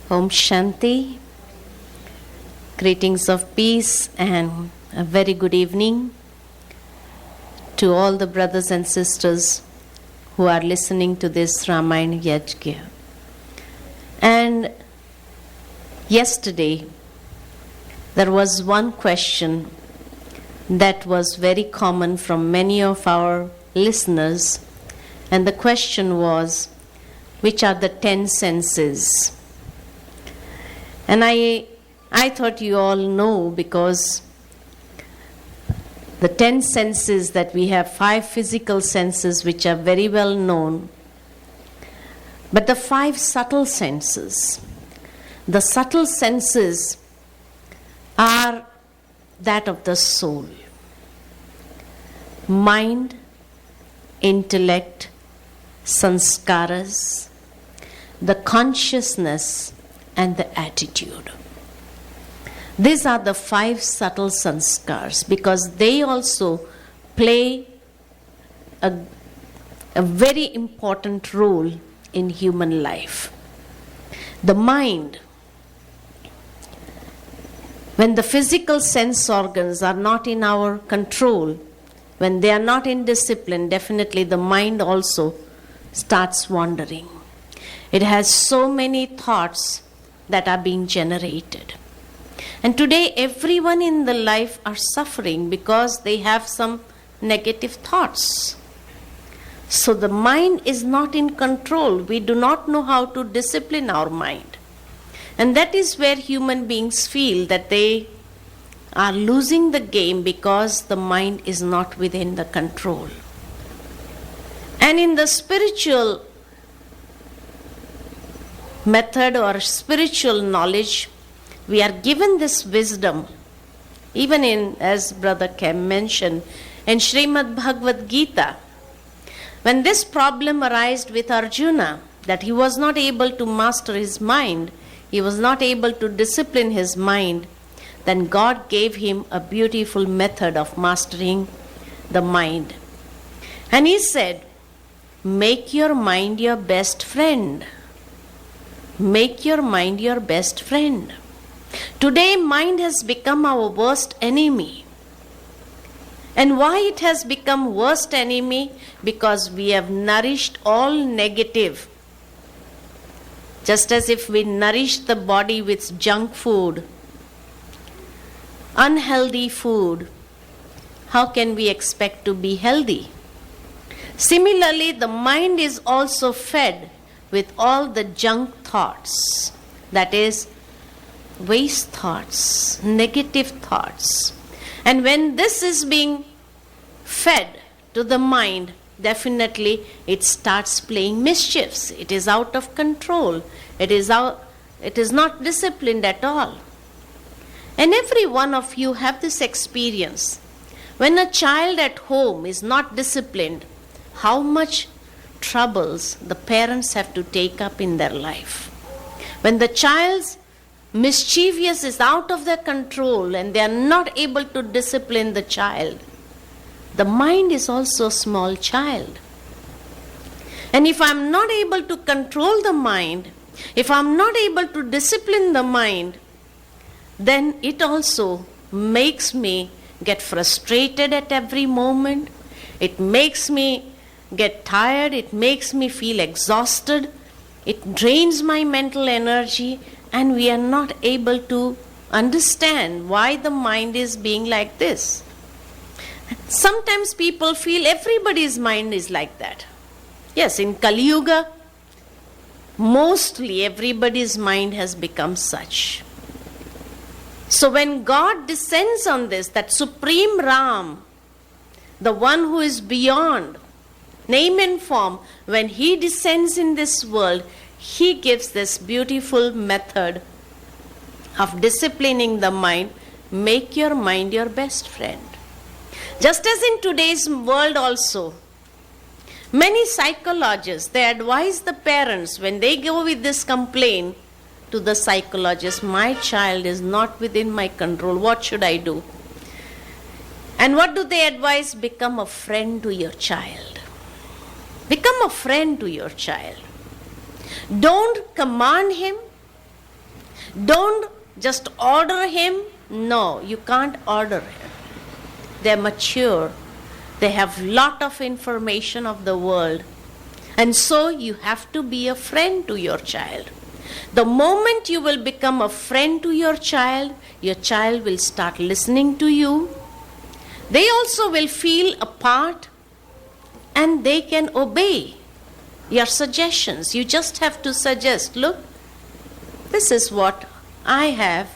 Om Shanti. Greetings of peace and a very good evening to all the brothers and sisters who are listening to this Ramayana Yajna. And yesterday there was one question that was very common from many of our listeners, and the question was, which are the 10 senses? And I thought you all know, because the 10 senses that we have, 5 physical senses which are very well known, but the 5 subtle senses. The subtle senses are that of the soul. Mind, intellect, sanskaras, the consciousness and the attitude. These are the 5 subtle sanskars, because they also play a very important role in human life. The mind, when the physical sense organs are not in our control, when they are not in discipline, definitely the mind also starts wandering. It has so many thoughts that are being generated. And today everyone in the life are suffering because they have some negative thoughts. So the mind is not in control. We do not know how to discipline our mind. And that is where human beings feel that they are losing the game, because the mind is not within the control. And in the spiritual method or spiritual knowledge, we are given this wisdom, even in, as Brother Kem mentioned, in Srimad Bhagavad Gita, when this problem arose with Arjuna, that he was not able to master his mind, he was not able to discipline his mind, then God gave him a beautiful method of mastering the mind. And he said, make your mind your best friend. Make your mind your best friend. Today, mind has become our worst enemy. And why it has become worst enemy? Because we have nourished all negative. Just as if we nourish the body with junk food, unhealthy food, how can we expect to be healthy? Similarly, the mind is also fed with all the junk thoughts, that is, waste thoughts, negative thoughts. And when this is being fed to the mind, definitely it starts playing mischiefs. It is out of control. It is not disciplined at all. And every one of you have this experience. When a child at home is not disciplined, how much troubles the parents have to take up in their life. When the child's mischievous is out of their control and they are not able to discipline the child, the mind is also a small child. And if I am not able to control the mind, if I am not able to discipline the mind, then it also makes me get frustrated at every moment. It makes me get tired. It makes me feel exhausted. It drains my mental energy, and we are not able to understand why the mind is being like this. Sometimes people feel everybody's mind is like that. Yes, in Kali Yuga, mostly everybody's mind has become such. So when God descends on this, that Supreme Ram, the one who is beyond name and form, when he descends in this world, he gives this beautiful method of disciplining the mind. Make your mind your best friend. Just as in today's world also, many psychologists, they advise the parents when they go with this complaint to the psychologist, my child is not within my control, what should I do? And what do they advise? Become a friend to your child. Become a friend to your child. Don't command him. Don't just order him. No, you can't order him. They're mature. They have lot of information of the world. And so you have to be a friend to your child. The moment you will become a friend to your child will start listening to you. They also will feel a part and they can obey your suggestions. You just have to suggest, look, this is what I have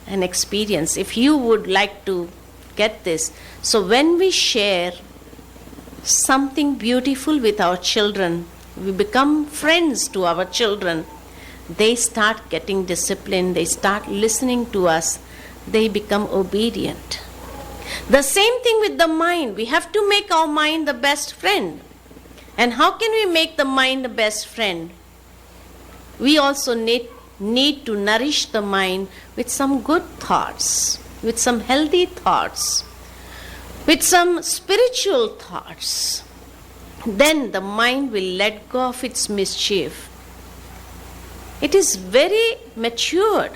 an experience. If you would like to get this. So when we share something beautiful with our children, we become friends to our children, they start getting disciplined, they start listening to us, they become obedient. The same thing with the mind. We have to make our mind the best friend. And how can we make the mind the best friend? We also need to nourish the mind with some good thoughts, with some healthy thoughts, with some spiritual thoughts. Then the mind will let go of its mischief. It is very matured.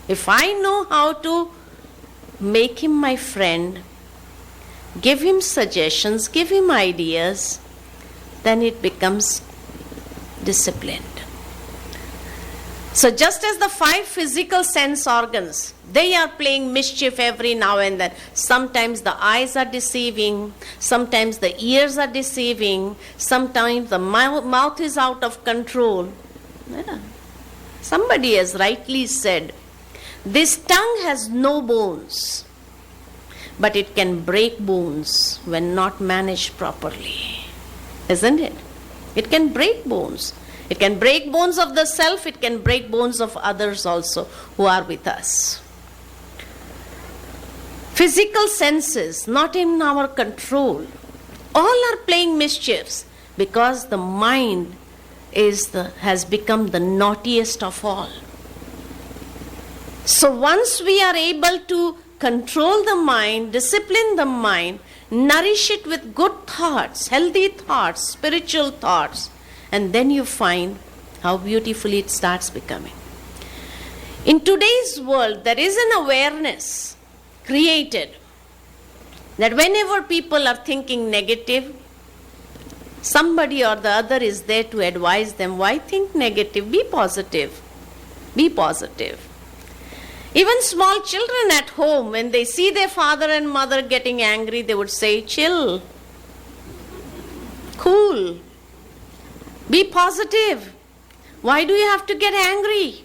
If I know how to make him my friend, give him suggestions, give him ideas, then it becomes disciplined. So just as the 5 physical sense organs, they are playing mischief every now and then. Sometimes the eyes are deceiving, sometimes the ears are deceiving, sometimes the mouth is out of control. Yeah. Somebody has rightly said, this tongue has no bones, but it can break bones when not managed properly. Isn't it? It can break bones. It can break bones of the self, it can break bones of others also who are with us. Physical senses, not in our control, all are playing mischiefs because the mind has become the naughtiest of all. So once we are able to control the mind, discipline the mind, nourish it with good thoughts, healthy thoughts, spiritual thoughts, and then you find how beautifully it starts becoming. In today's world, there is an awareness created that whenever people are thinking negative, somebody or the other is there to advise them, why think negative? Be positive. Be positive. Even small children at home, when they see their father and mother getting angry, they would say, chill, cool, be positive. Why do you have to get angry?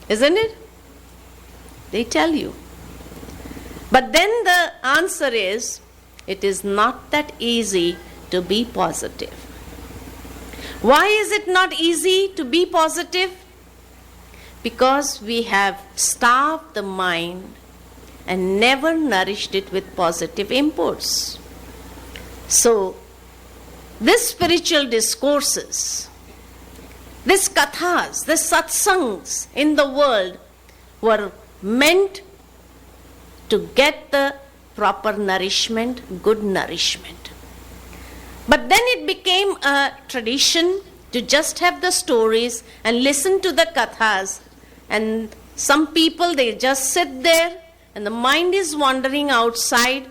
Isn't it? They tell you. But then the answer is, it is not that easy to be positive. Why is it not easy to be positive? Because we have starved the mind and never nourished it with positive inputs. So, these spiritual discourses, these kathas, these satsangs in the world were meant to get the proper nourishment, good nourishment. But then it became a tradition to just have the stories and listen to the kathas. And some people, they just sit there and the mind is wandering outside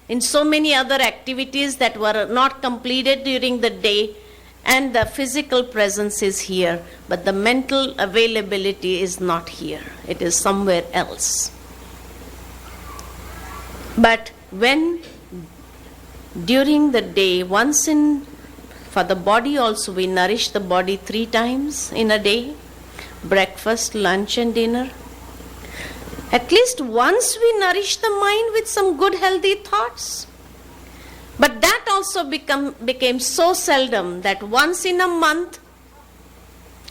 in so many other activities that were not completed during the day, and the physical presence is here, but the mental availability is not here. It is somewhere else. But when during the day, for the body also, we nourish the body 3 times in a day, breakfast, lunch and dinner. At least once we nourish the mind with some good healthy thoughts. But that also became so seldom that once in a month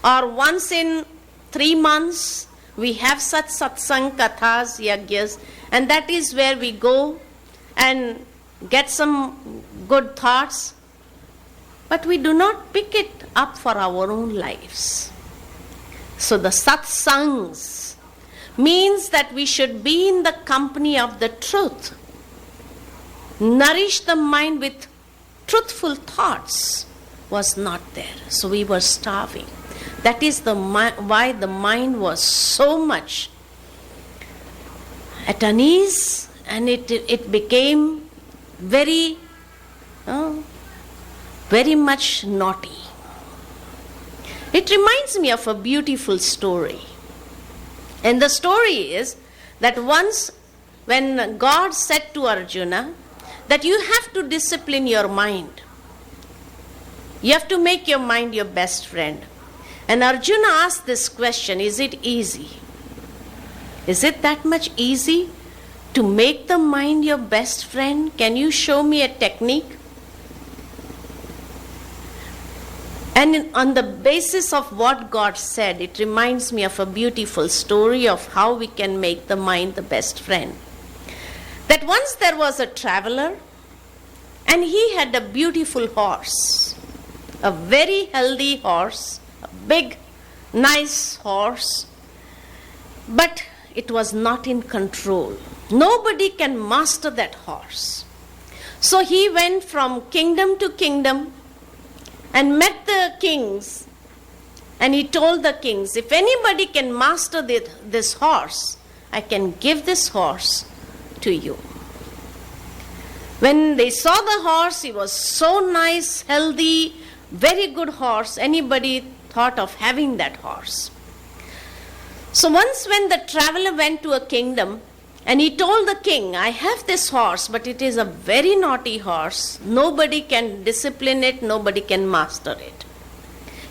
or once in 3 months we have such satsang, kathas, yagyas, and that is where we go and get some good thoughts. But we do not pick it up for our own lives. So the satsangs means that we should be in the company of the truth. Nourish the mind with truthful thoughts was not there. So we were starving. That is why the mind was so much at unease, and it became very, very much naughty. It reminds me of a beautiful story. And the story is that once when God said to Arjuna that you have to discipline your mind. You have to make your mind your best friend. And Arjuna asked this question, is it easy? Is it that much easy to make the mind your best friend? Can you show me a technique? And on the basis of what God said, it reminds me of a beautiful story of how we can make the mind the best friend. That once there was a traveler, and he had a beautiful horse, a very healthy horse, a big, nice horse, but it was not in control. Nobody can master that horse. So he went from kingdom to kingdom and met the kings, and he told the kings, if anybody can master this horse, I can give this horse to you. When they saw the horse, he was so nice, healthy, very good horse. Anybody thought of having that horse. So once when the traveler went to a kingdom, and he told the king, I have this horse, but it is a very naughty horse. Nobody can discipline it, nobody can master it.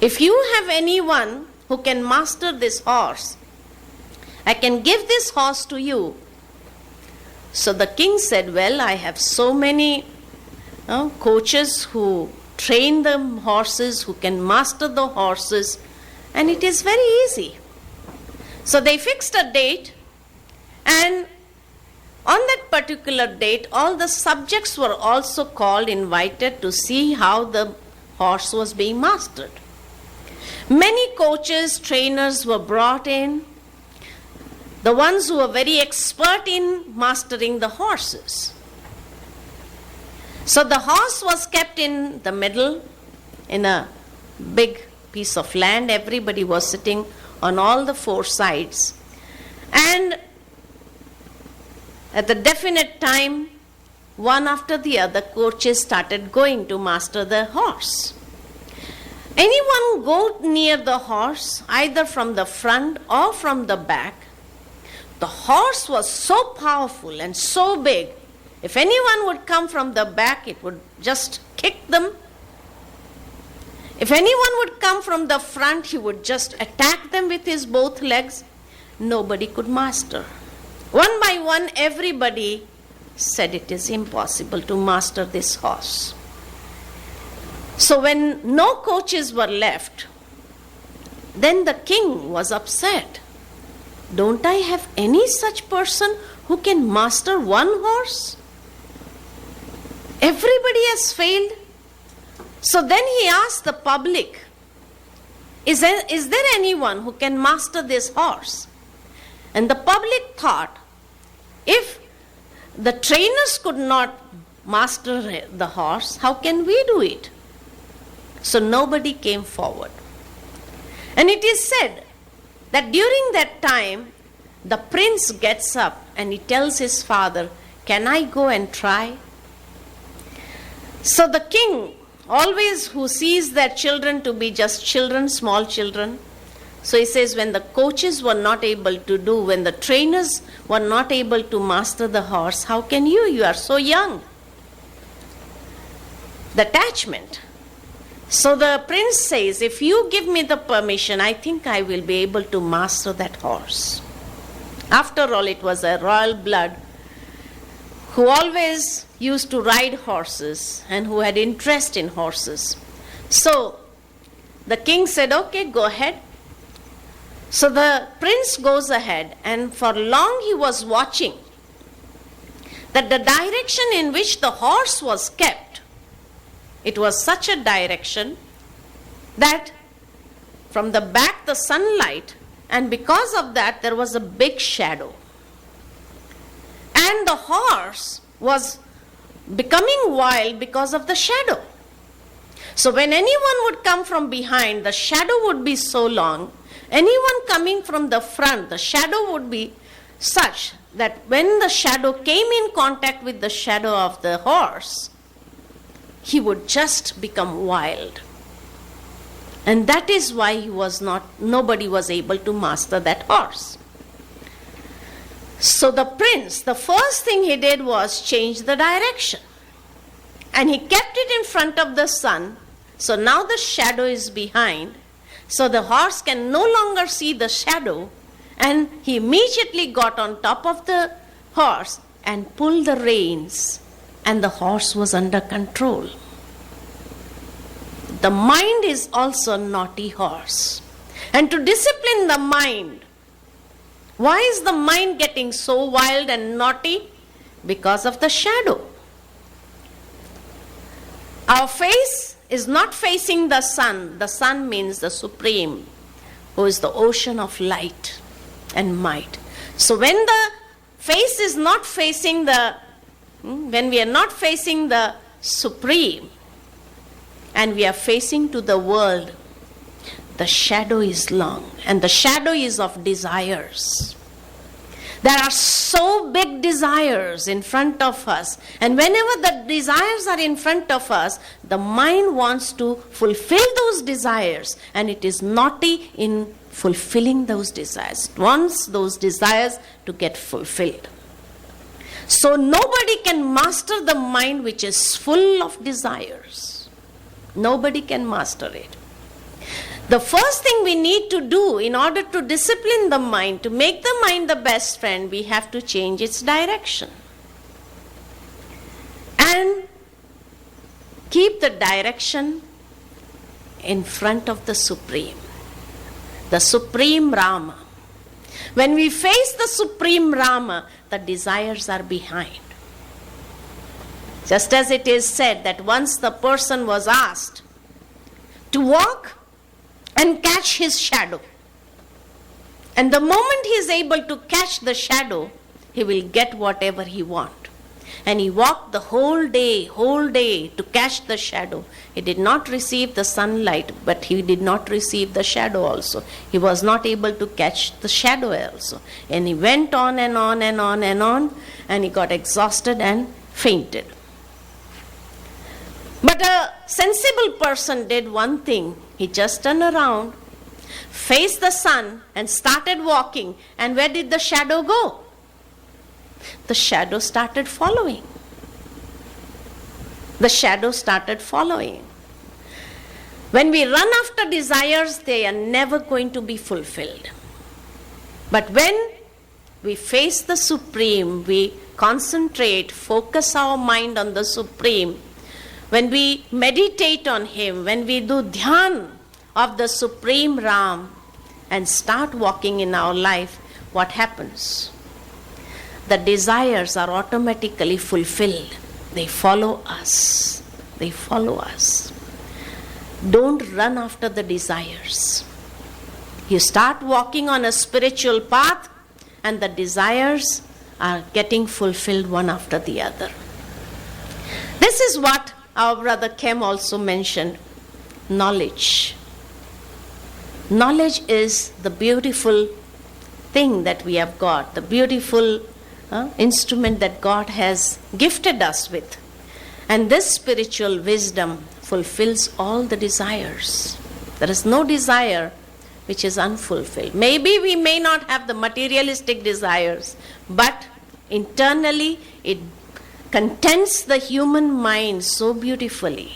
If you have anyone who can master this horse, I can give this horse to you. So the king said, well, I have so many coaches who train the horses, who can master the horses, and it is very easy. So they fixed a date, and on that particular date, all the subjects were also called, invited to see how the horse was being mastered. Many coaches, trainers were brought in, the ones who were very expert in mastering the horses. So the horse was kept in the middle in a big piece of land. Everybody was sitting on all the four sides. And at the definite time, one after the other, coaches started going to master the horse. Anyone go near the horse, either from the front or from the back, the horse was so powerful and so big, if anyone would come from the back, it would just kick them. If anyone would come from the front, he would just attack them with his both legs. Nobody could master. One by one, everybody said it is impossible to master this horse. So when no coaches were left, then the king was upset. Don't I have any such person who can master one horse? Everybody has failed. So then he asked the public, is there anyone who can master this horse? And the public thought, if the trainers could not master the horse, how can we do it? So nobody came forward. And it is said that during that time, the prince gets up and he tells his father, can I go and try? So the king, always who sees their children to be just children, small children, so he says, when the coaches were not able to do, when the trainers were not able to master the horse, how can you? You are so young. The attachment. So the prince says, if you give me the permission, I think I will be able to master that horse. After all, it was a royal blood who always used to ride horses and who had interest in horses. So the king said, okay, go ahead. So the prince goes ahead, and for long he was watching that the direction in which the horse was kept, it was such a direction that from the back the sunlight, and because of that there was a big shadow. And the horse was becoming wild because of the shadow. So when anyone would come from behind, the shadow would be so long. Anyone coming from the front, the shadow would be such that when the shadow came in contact with the shadow of the horse, he would just become wild. And that is why nobody was able to master that horse. So the prince, the first thing he did was change the direction. And he kept it in front of the sun. So now the shadow is behind. So the horse can no longer see the shadow. And he immediately got on top of the horse and pulled the reins. And the horse was under control. The mind is also a naughty horse. And to discipline the mind, why is the mind getting so wild and naughty? Because of the shadow. Our face is not facing the sun. The sun means the Supreme, who is the ocean of light and might. So when the face is not facing when we are not facing the Supreme, and we are facing to the world, the shadow is long, and the shadow is of desires. There are so big desires in front of us, and whenever the desires are in front of us, the mind wants to fulfill those desires, and it is naughty in fulfilling those desires. It wants those desires to get fulfilled. So nobody can master the mind which is full of desires. Nobody can master it. The first thing we need to do in order to discipline the mind, to make the mind the best friend, we have to change its direction. And keep the direction in front of the Supreme Rama. When we face the Supreme Rama, the desires are behind. Just as it is said that once the person was asked to walk and catch his shadow. And the moment he is able to catch the shadow, he will get whatever he wants. And he walked the whole day to catch the shadow. He did not receive the sunlight, but he did not receive the shadow also. He was not able to catch the shadow also. And he went on and on and on and on, and he got exhausted and fainted. But a sensible person did one thing. He just turned around, faced the sun, and started walking. And where did the shadow go? The shadow started following. The shadow started following. When we run after desires, they are never going to be fulfilled. But when we face the Supreme, we concentrate, focus our mind on the Supreme, when we meditate on Him, when we do dhyan of the Supreme Ram and start walking in our life, what happens? The desires are automatically fulfilled. They follow us. They follow us. Don't run after the desires. You start walking on a spiritual path and the desires are getting fulfilled one after the other. This is what our brother Kem also mentioned, knowledge. Knowledge is the beautiful thing that we have got, the beautiful instrument that God has gifted us with. And this spiritual wisdom fulfills all the desires. There is no desire which is unfulfilled. Maybe we may not have the materialistic desires, but internally it contents the human mind so beautifully.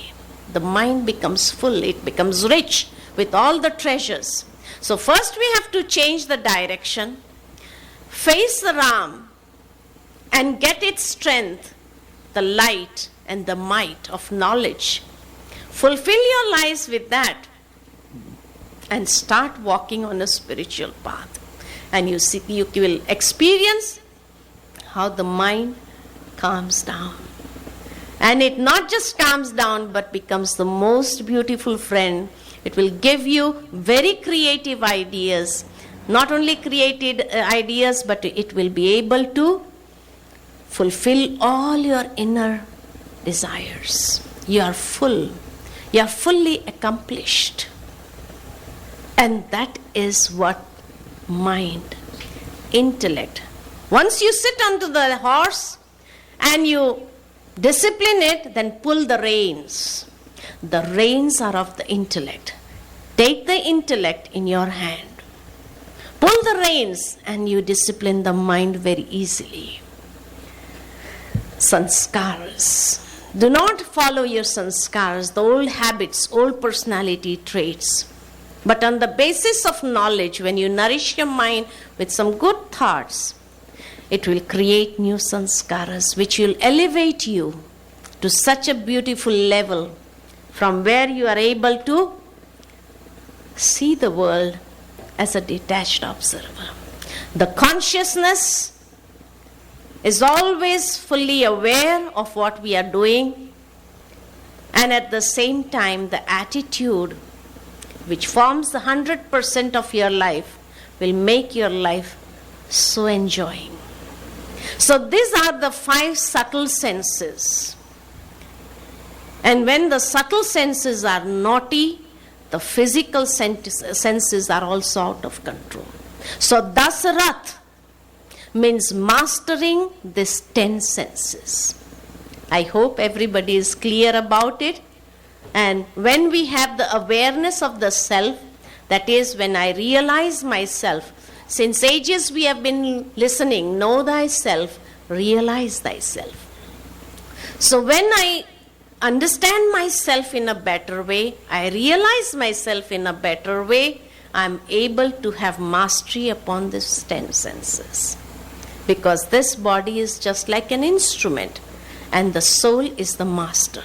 The mind becomes full, it becomes rich with all the treasures. So first we have to change the direction, face the Ram, and get its strength, the light and the might of knowledge. Fulfill your lives with that and start walking on a spiritual path. And you will experience how the mind calms down. And it not just calms down but becomes the most beautiful friend. It will give you very creative ideas. Not only creative ideas, but it will be able to fulfill all your inner desires. You are full. You are fully accomplished. And that is what mind, intellect. Once you sit onto the horse and you discipline it, then pull the reins. The reins are of the intellect. Take the intellect in your hand. Pull the reins and you discipline the mind very easily. Sanskaras. Do not follow your sanskaras, the old habits, old personality traits. But on the basis of knowledge, when you nourish your mind with some good thoughts, it will create new sanskaras which will elevate you to such a beautiful level from where you are able to see the world as a detached observer. The consciousness is always fully aware of what we are doing, and at the same time the attitude which forms the 100% of your life will make your life so enjoying. So these are the 5 subtle senses. And when the subtle senses are naughty, the physical senses are also out of control. So Dasarat means mastering these 10 senses. I hope everybody is clear about it. And when we have the awareness of the self, that is when I realize myself, since ages we have been listening, know thyself, realize thyself. So when I understand myself in a better way, I realize myself in a better way, I am able to have mastery upon these 10 senses. Because this body is just like an instrument and the soul is the master.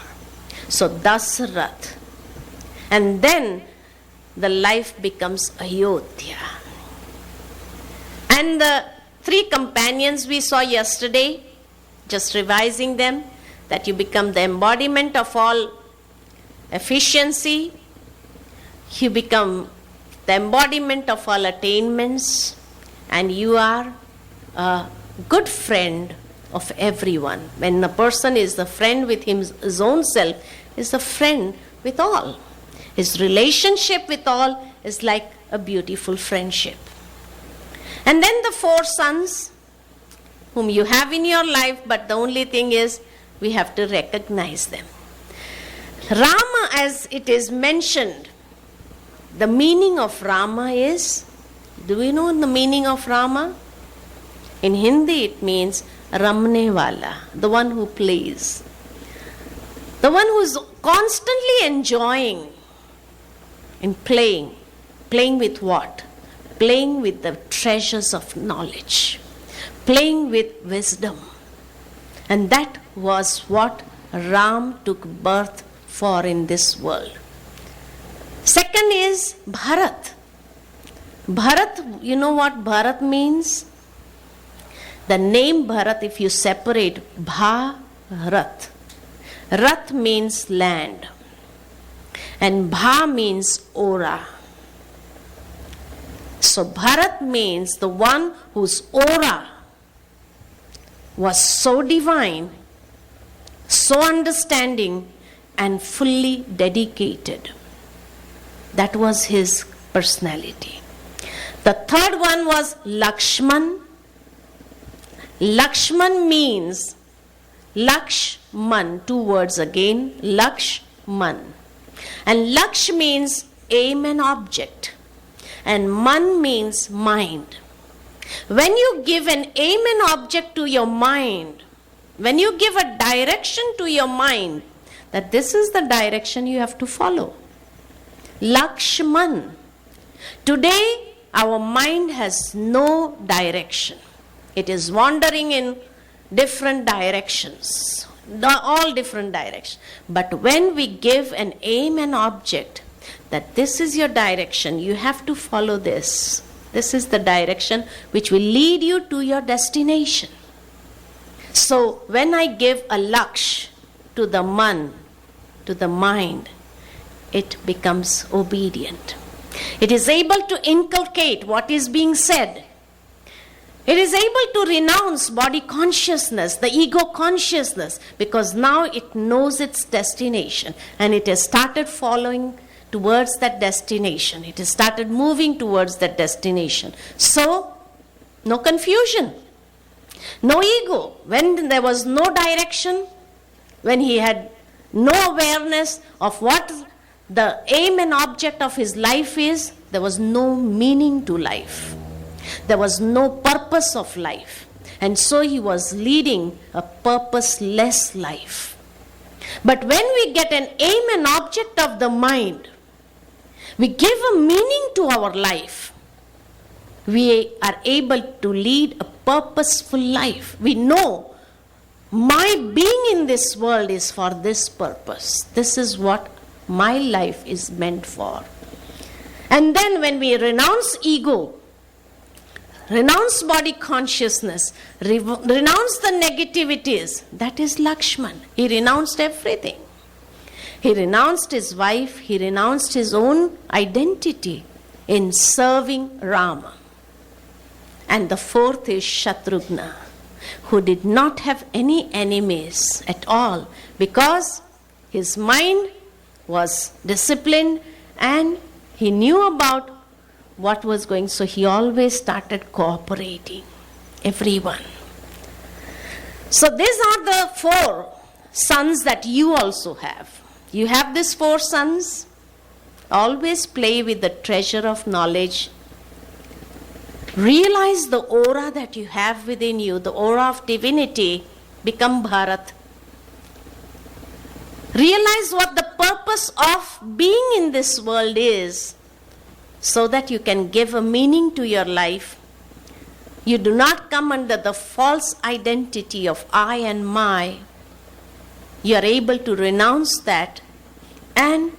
So Dasarat. And then the life becomes Ayodhya. And the 3 companions we saw yesterday, just revising them, that you become the embodiment of all efficiency, you become the embodiment of all attainments, and you are a good friend of everyone. When a person is the friend with his own self, is a friend with all. His relationship with all is like a beautiful friendship. And then the 4 sons whom you have in your life, but the only thing is we have to recognize them. Rama, as it is mentioned, the meaning of Rama is, do we know the meaning of Rama? In Hindi it means Ramne Wala, the one who plays. The one who is constantly enjoying in playing. Playing with what? Playing with the treasures of knowledge. Playing with wisdom. And that was what Ram took birth for in this world. Second is Bharat. Bharat, you know what Bharat means? The name Bharat, if you separate, Bharat. Rat means land. And Bha means aura. So Bharat means the one whose aura was so divine, so understanding, and fully dedicated. That was his personality. The third one was Lakshman. Lakshman means Lakshman, 2 words again, Lakshman. And Laksh means aim and object. And Man means mind. When you give an aim and object to your mind, when you give a direction to your mind, that this is the direction you have to follow. Lakshman. Today, our mind has no direction. It is wandering in different directions, all different directions. But when we give an aim and object, that this is your direction, you have to follow this. This is the direction which will lead you to your destination. So when I give a laksh to the man, to the mind, it becomes obedient. It is able to inculcate what is being said. It is able to renounce body consciousness, the ego consciousness, because now it knows its destination and it has started following towards that destination. It has started moving towards that destination. So, no confusion, no ego. When there was no direction, when he had no awareness of what the aim and object of his life is, there was no meaning to life. There was no purpose of life. And so he was leading a purposeless life. But when we get an aim and object of the mind, we give a meaning to our life. We are able to lead a purposeful life. We know my being in this world is for this purpose. This is what my life is meant for. And then when we renounce ego, renounce body consciousness, renounce the negativities, that is Lakshman. He renounced everything. He renounced his wife, he renounced his own identity in serving Rama. And the fourth is Shatrughna, who did not have any enemies at all because his mind was disciplined and he knew about what was going, so he always started cooperating, everyone. So these are the 4 sons that you also have. You have these 4 sons. Always play with the treasure of knowledge. Realize the aura that you have within you, the aura of divinity. Become Bharat. Realize what the purpose of being in this world is, so that you can give a meaning to your life. You do not come under the false identity of I and my. You are able to renounce that and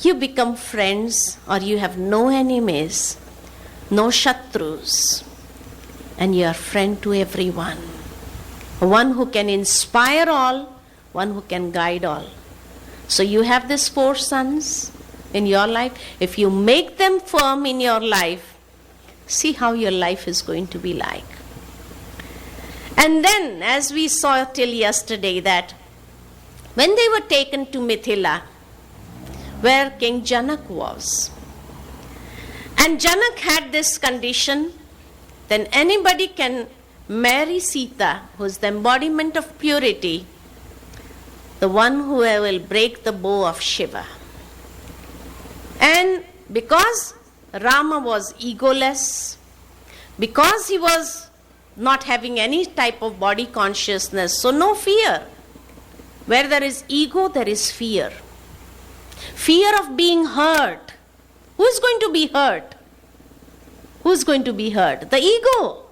you become friends, or you have no enemies, no shatrus, and you are friend to everyone. One who can inspire all, one who can guide all. So you have these 4 sons in your life. If you make them firm in your life, see how your life is going to be like. And then, as we saw till yesterday, that when they were taken to Mithila, where King Janak was, and Janak had this condition, then anybody can marry Sita, who is the embodiment of purity, the one who will break the bow of Shiva. And because Rama was egoless, because he was not having any type of body consciousness, so no fear. Where there is ego, there is fear. Fear of being hurt. Who is going to be hurt? Who is going to be hurt? The ego.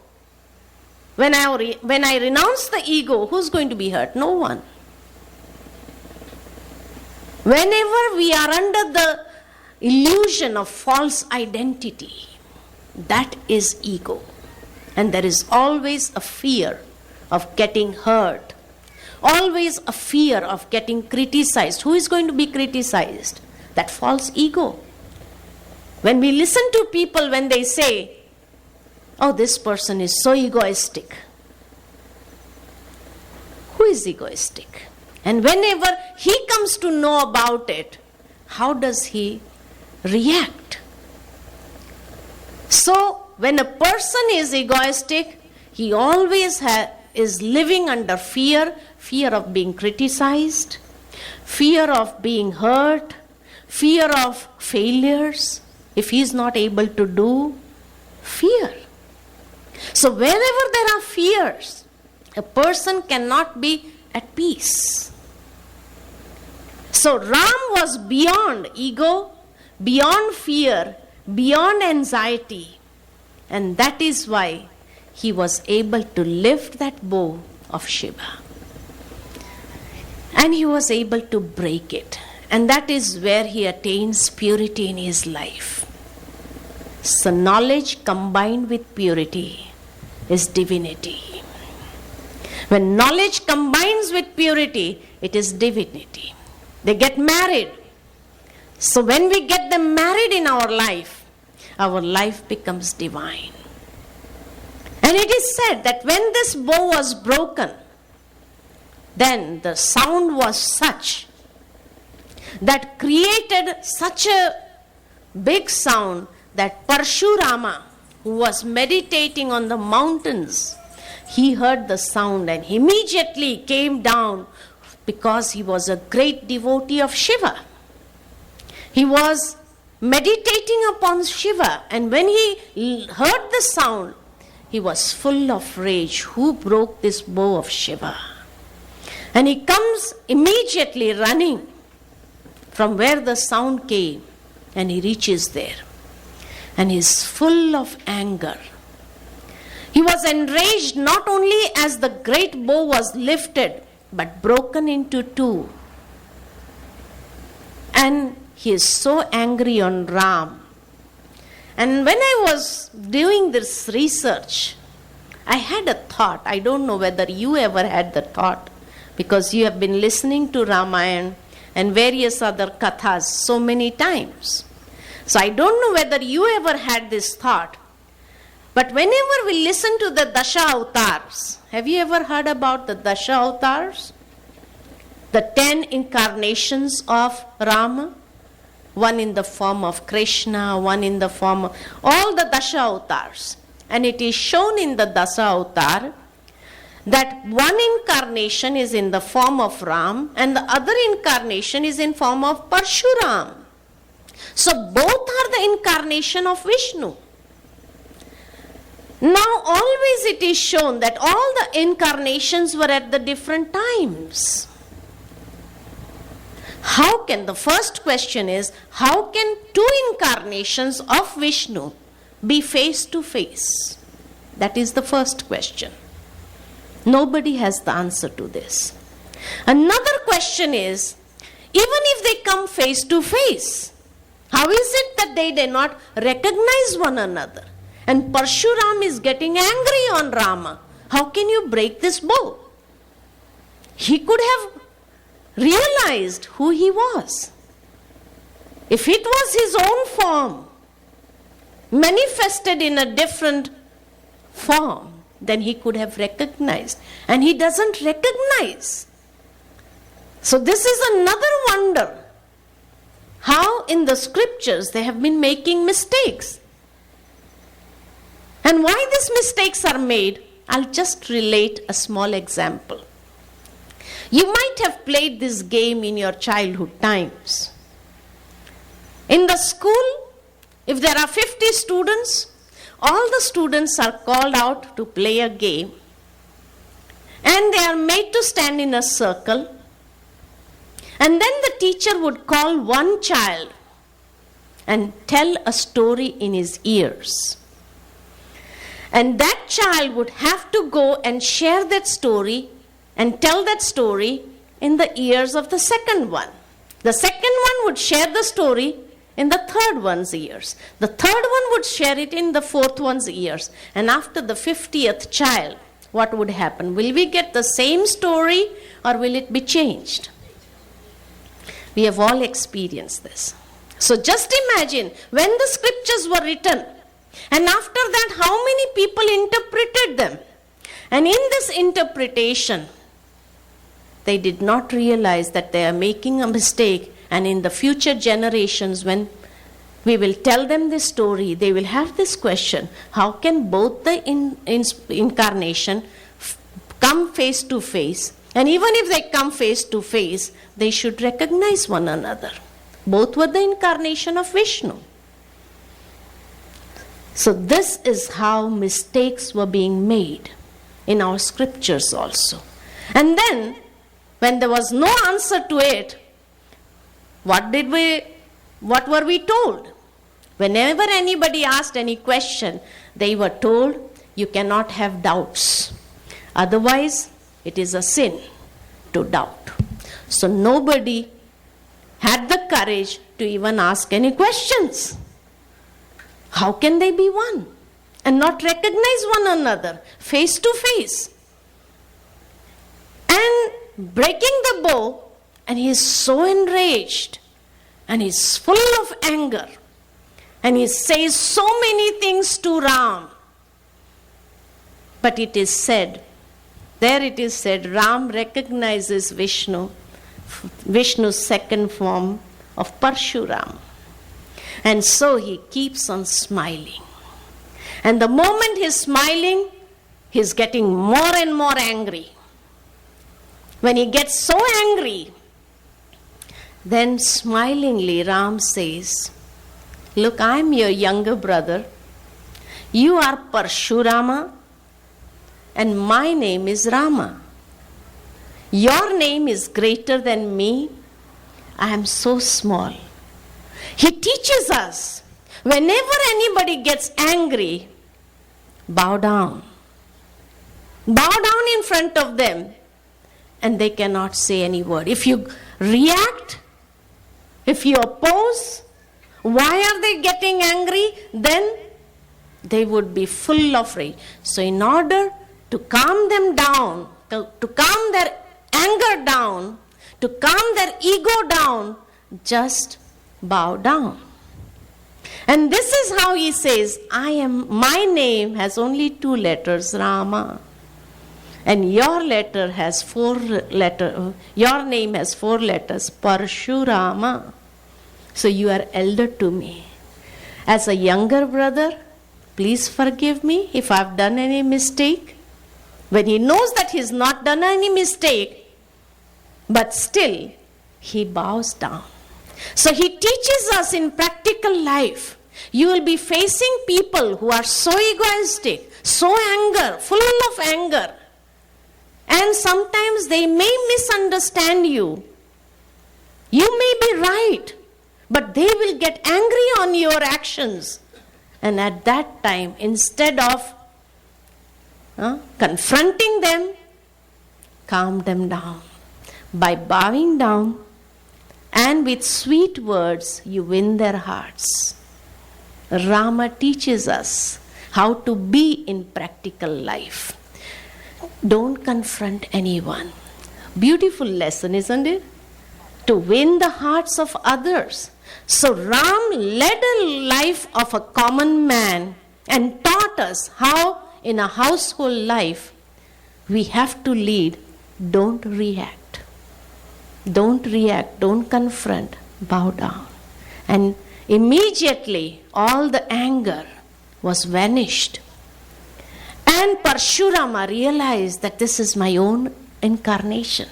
When I renounce the ego, who is going to be hurt? No one. Whenever we are under the illusion of false identity, that is ego. And there is always a fear of getting hurt. Always a fear of getting criticized. Who is going to be criticized? That false ego. When we listen to people when they say, oh, this person is so egoistic. Who is egoistic? And whenever he comes to know about it, how does he react? So, when a person is egoistic, he always is living under fear of being criticized, fear of being hurt, fear of failures, if he is not able to do, fear. So wherever there are fears, a person cannot be at peace. So Ram was beyond ego, beyond fear, beyond anxiety, and that is why he was able to lift that bow of Shiva. And he was able to break it. And that is where he attains purity in his life. So knowledge combined with purity is divinity. When knowledge combines with purity, it is divinity. They get married. So when we get them married in our life becomes divine. And it is said that when this bow was broken, then the sound was such that created such a big sound that Parshurama, who was meditating on the mountains, he heard the sound and immediately came down, because he was a great devotee of Shiva. He was meditating upon Shiva, and when he heard the sound, he was full of rage. Who broke this bow of Shiva? And he comes immediately running from where the sound came, and he reaches there. And he is full of anger. He was enraged not only as the great bow was lifted, but broken into two. And he is so angry on Ram. And when I was doing this research, I had a thought. I don't know whether you ever had the thought, because you have been listening to Ramayana and various other kathas so many times. So I don't know whether you ever had this thought. But whenever we listen to the Dasha Avatars, have you ever heard about the Dasha Avatars? The 10 incarnations of Rama. One in the form of Krishna, one in the form of all the Dasha Avatars. And it is shown in the Dasha Avatar that one incarnation is in the form of Ram and the other incarnation is in form of Parshuram. So both are the incarnation of Vishnu. Now always it is shown that all the incarnations were at the different times. How can, the first question is, how can two incarnations of Vishnu be face to face? That is the first question. Nobody has the answer to this. Another question is, even if they come face to face, how is it that they did not recognize one another? And Parshuram is getting angry on Rama. How can you break this bow? He could have realized who he was. If it was his own form, manifested in a different form, then he could have recognized. And he doesn't recognize. So this is another wonder. How in the scriptures they have been making mistakes. And why these mistakes are made, I'll just relate a small example. You might have played this game in your childhood times. In the school, if there are 50 students, all the students are called out to play a game. And they are made to stand in a circle. And then the teacher would call one child and tell a story in his ears. And that child would have to go and share that story and tell that story in the ears of the second one. The second one would share the story in the third one's ears. The third one would share it in the fourth one's ears. And after the 50th child, what would happen? Will we get the same story or will it be changed? We have all experienced this. So just imagine when the scriptures were written, and after that how many people interpreted them. And in this interpretation, they did not realize that they are making a mistake, and in the future generations when we will tell them this story, they will have this question, how can both the incarnation come face to face? And even if they come face to face, they should recognize one another. Both were the incarnation of Vishnu. So this is how mistakes were being made in our scriptures also. And then, when there was no answer to it, what were we told? Whenever anybody asked any question, they were told, you cannot have doubts. Otherwise, it is a sin to doubt. So nobody had the courage to even ask any questions. How can they be one and not recognize one another face to face? And breaking the bow, and he is so enraged and he is full of anger and he says so many things to Ram. But it is said, there it is said, Ram recognizes Vishnu's second form of Parshuram. And so he keeps on smiling. And the moment he's smiling, he's getting more and more angry. When he gets so angry, then smilingly Ram says, look, I'm your younger brother. You are Parshurama, and my name is Rama. Your name is greater than me. I am so small. He teaches us, whenever anybody gets angry, bow down. Bow down in front of them, and they cannot say any word. If you react, if you oppose, why are they getting angry? Then they would be full of rage. So in order to calm them down, to calm their anger down, to calm their ego down, just bow down. And this is how he says, my name has only 2 letters, Rama. And your name has 4 letters, Parshurama. So you are elder to me. As a younger brother, please forgive me if I've done any mistake. When he knows that he's not done any mistake, but still he bows down. So he teaches us in practical life. You will be facing people who are so egoistic, so full of anger. And sometimes they may misunderstand you. You may be right, but they will get angry on your actions. And at that time, instead of confronting them, calm them down. By bowing down and with sweet words, you win their hearts. Rama teaches us how to be in practical life. Don't confront anyone. Beautiful lesson, isn't it? To win the hearts of others. So Ram led a life of a common man and taught us how in a household life we have to lead. Don't react. Don't react. Don't confront. Bow down. And immediately all the anger was vanished. And Parshurama realized that this is my own incarnation.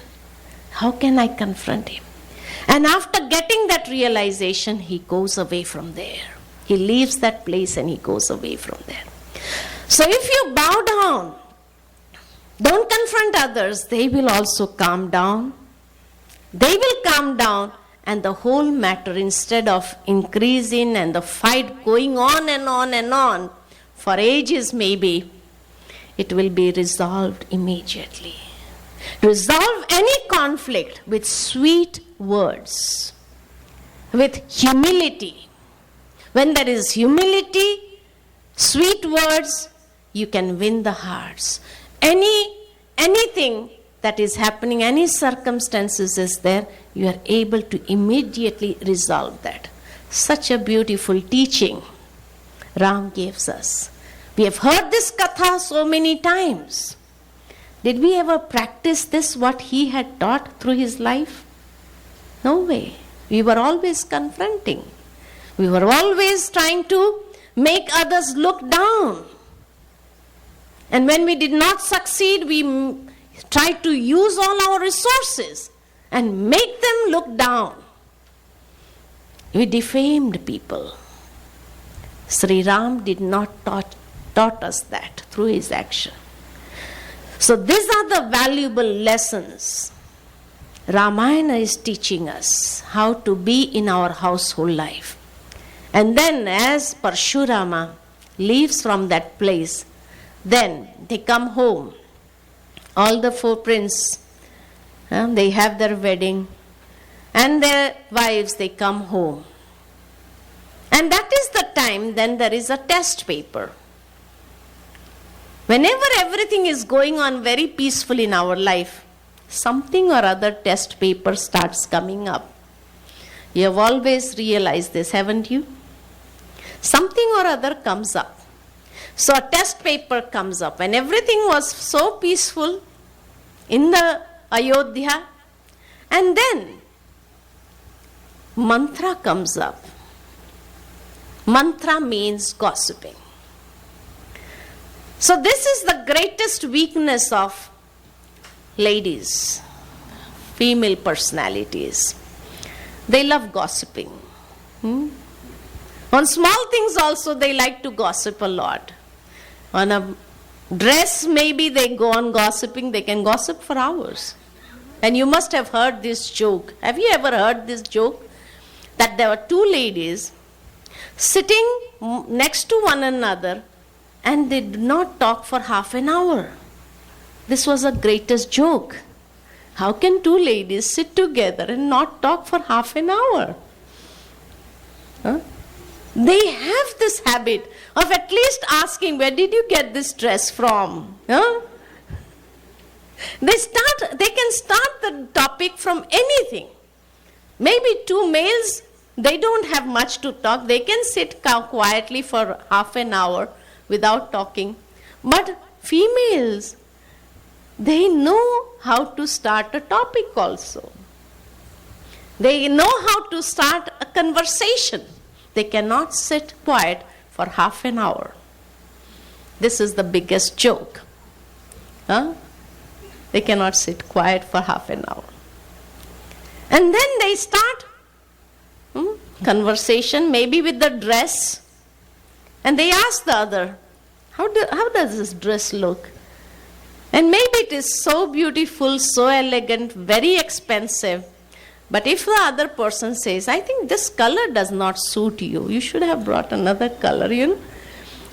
How can I confront him? And after getting that realization, he goes away from there. He leaves that place and he goes away from there. So if you bow down, don't confront others, they will also calm down. They will calm down, and the whole matter, instead of increasing and the fight going on and on and on, for ages maybe, it will be resolved immediately. Resolve any conflict with sweet words, with humility. When there is humility, sweet words, you can win the hearts. Anything that is happening, any circumstances is there, you are able to immediately resolve that. Such a beautiful teaching Ram gives us. We have heard this katha so many times. Did we ever practice this, what he had taught through his life? No way. We were always confronting. We were always trying to make others look down. And when we did not succeed, we tried to use all our resources and make them look down. We defamed people. Sri Ram did not taught us that through his action. So these are the valuable lessons Ramayana is teaching us, how to be in our household life. And then as Parshurama leaves from that place, then they come home. All the 4 princes, they have their wedding, and their wives, they come home. And that is the time then there is a test paper. Whenever everything is going on very peaceful in our life, something or other test paper starts coming up. You have always realized this, haven't you? Something or other comes up. So a test paper comes up, and everything was so peaceful in the Ayodhya. And then mantra comes up. Mantra means gossiping. So this is the greatest weakness of ladies, female personalities. They love gossiping. On small things also they like to gossip a lot. On a dress maybe they go on gossiping, they can gossip for hours. And you must have heard this joke. Have you ever heard this joke? That there were two ladies sitting next to one another and they did not talk for half an hour. This was the greatest joke. How can two ladies sit together and not talk for half an hour? Huh? They have this habit of at least asking, where did you get this dress from? Huh? They can start the topic from anything. Maybe two males, they don't have much to talk. They can sit quietly for half an hour without talking. But females, they know how to start a topic also. They know how to start a conversation. They cannot sit quiet for half an hour. This is the biggest joke. Huh? They cannot sit quiet for half an hour. And then they start conversation, maybe with the dress. And they ask the other, how does this dress look? And maybe it is so beautiful, so elegant, very expensive. But if the other person says, I think this color does not suit you, you should have brought another color, And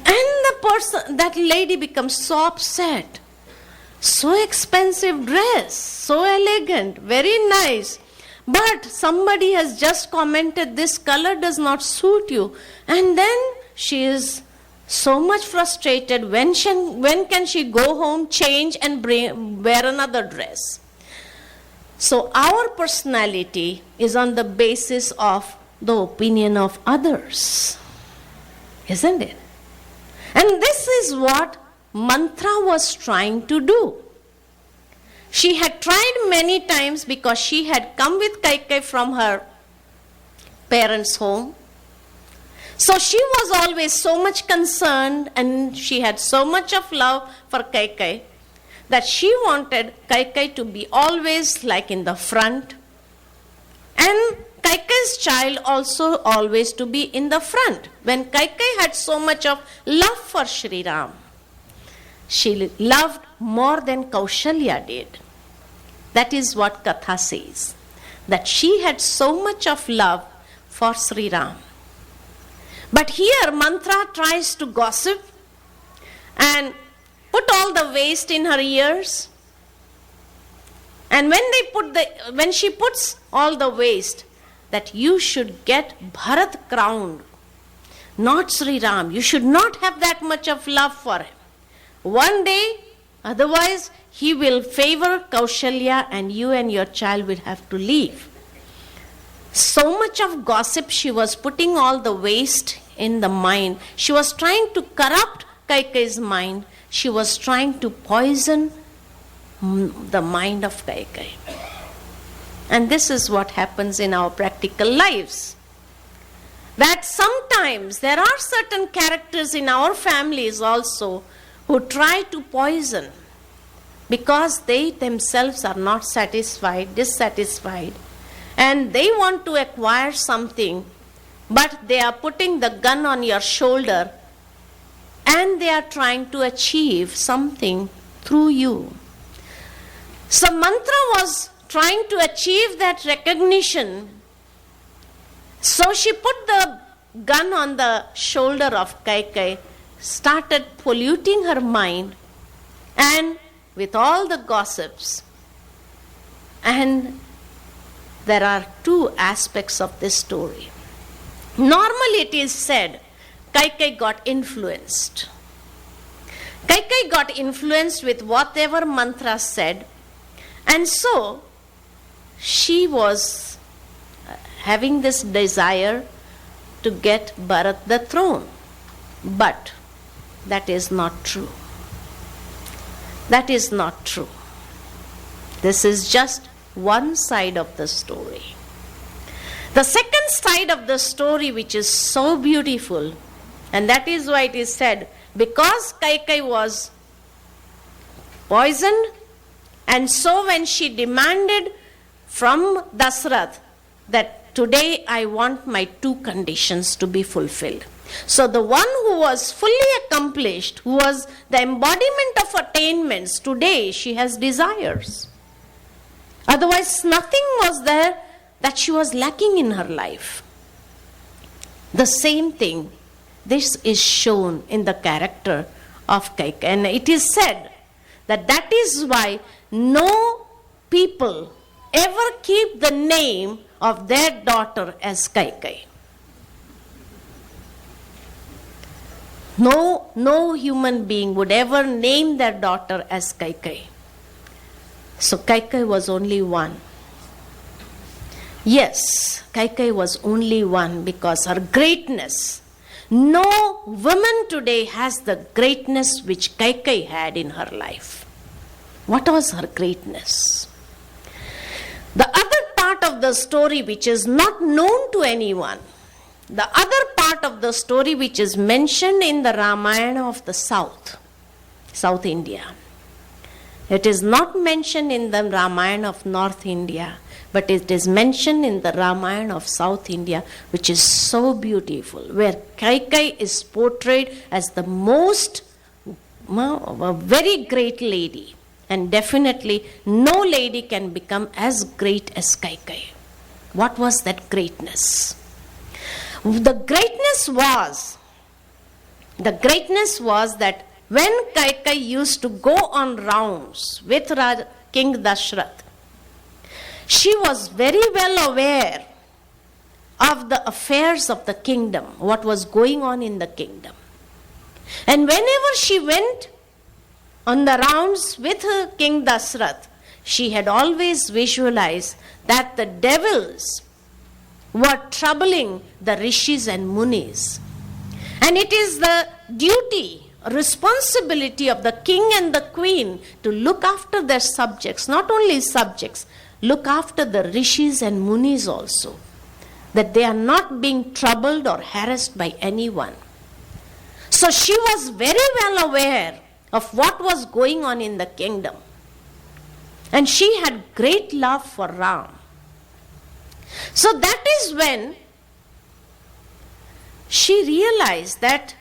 that lady becomes so upset. So expensive dress, so elegant, very nice. But somebody has just commented, this color does not suit you. And then she is so much frustrated. When can she go home, change and wear another dress? So our personality is on the basis of the opinion of others. Isn't it? And this is what mantra was trying to do. She had tried many times because she had come with Kaikai from her parents' home. So she was always so much concerned and she had so much of love for Kaikai that she wanted Kaikai to be always like in the front. And Kaikai's child also always to be in the front. When Kaikai had so much of love for Sri Ram, she loved more than Kaushalya did. That is what Katha says. That she had so much of love for Sri Ram. But here mantra tries to gossip and put all the waste in her ears. And when she puts all the waste, that you should get Bharat crowned, not Sri Ram. You should not have that much of love for him. One day, otherwise, he will favor Kaushalya and you and your child will have to leave. So much of gossip, she was putting all the waste in the mind. She was trying to corrupt Kaikai's mind. She was trying to poison the mind of Kaikai. And this is what happens in our practical lives. That sometimes there are certain characters in our families also who try to poison because they themselves are not satisfied, dissatisfied, and they want to acquire something, but they are putting the gun on your shoulder and they are trying to achieve something through you. So mantra was trying to achieve that recognition. So she put the gun on the shoulder of Kaikai, started polluting her mind, and with all the gossips. And there are two aspects of this story. Normally it is said Kaikai got influenced. Kaikai got influenced with whatever mantra said, and so she was having this desire to get Bharat the throne. But that is not true. That is not true. This is just one side of the story. The second side of the story, which is so beautiful, and that is why it is said, because Kaikeyi was poisoned, and so when she demanded from Dasrath that today I want my two conditions to be fulfilled. So the one who was fully accomplished, who was the embodiment of attainments, today she has desires. Otherwise nothing was there that she was lacking in her life. The same thing, this is shown in the character of Kaikeyi. And it is said that is why no people ever keep the name of their daughter as Kaikeyi. No human being would ever name their daughter as Kaikeyi. So Kaikeyi was only one. Yes, Kaikeyi was only one because her greatness. No woman today has the greatness which Kaikeyi had in her life. What was her greatness? The other part of the story which is not known to anyone, the other part of the story which is mentioned in the Ramayana of the South India. It is not mentioned in the Ramayana of North India, but it is mentioned in the Ramayana of South India, which is so beautiful, where Kaikeyi is portrayed as the a very great lady. And definitely no lady can become as great as Kaikeyi. What was that greatness? The greatness was that when Kaikeyi used to go on rounds with King Dashrath, she was very well aware of the affairs of the kingdom, what was going on in the kingdom. And whenever she went on the rounds with King Dashrath, she had always visualized that the devils were troubling the rishis and munis. And it is the duty, responsibility of the king and the queen to look after their subjects, not only subjects, look after the rishis and munis also, that they are not being troubled or harassed by anyone. So she was very well aware of what was going on in the kingdom. And she had great love for Ram. So that is when she realized that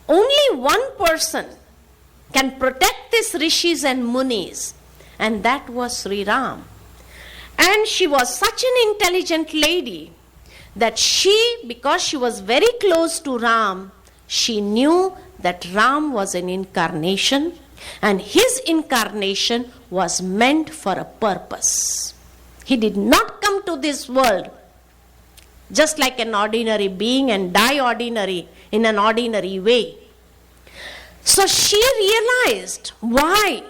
only one person can protect these rishis and munis, and that was Sri Ram. And she was such an intelligent lady that because she was very close to Ram, she knew that Ram was an incarnation, and his incarnation was meant for a purpose. He did not come to this world just like an ordinary being and die ordinary in an ordinary way. So she realized why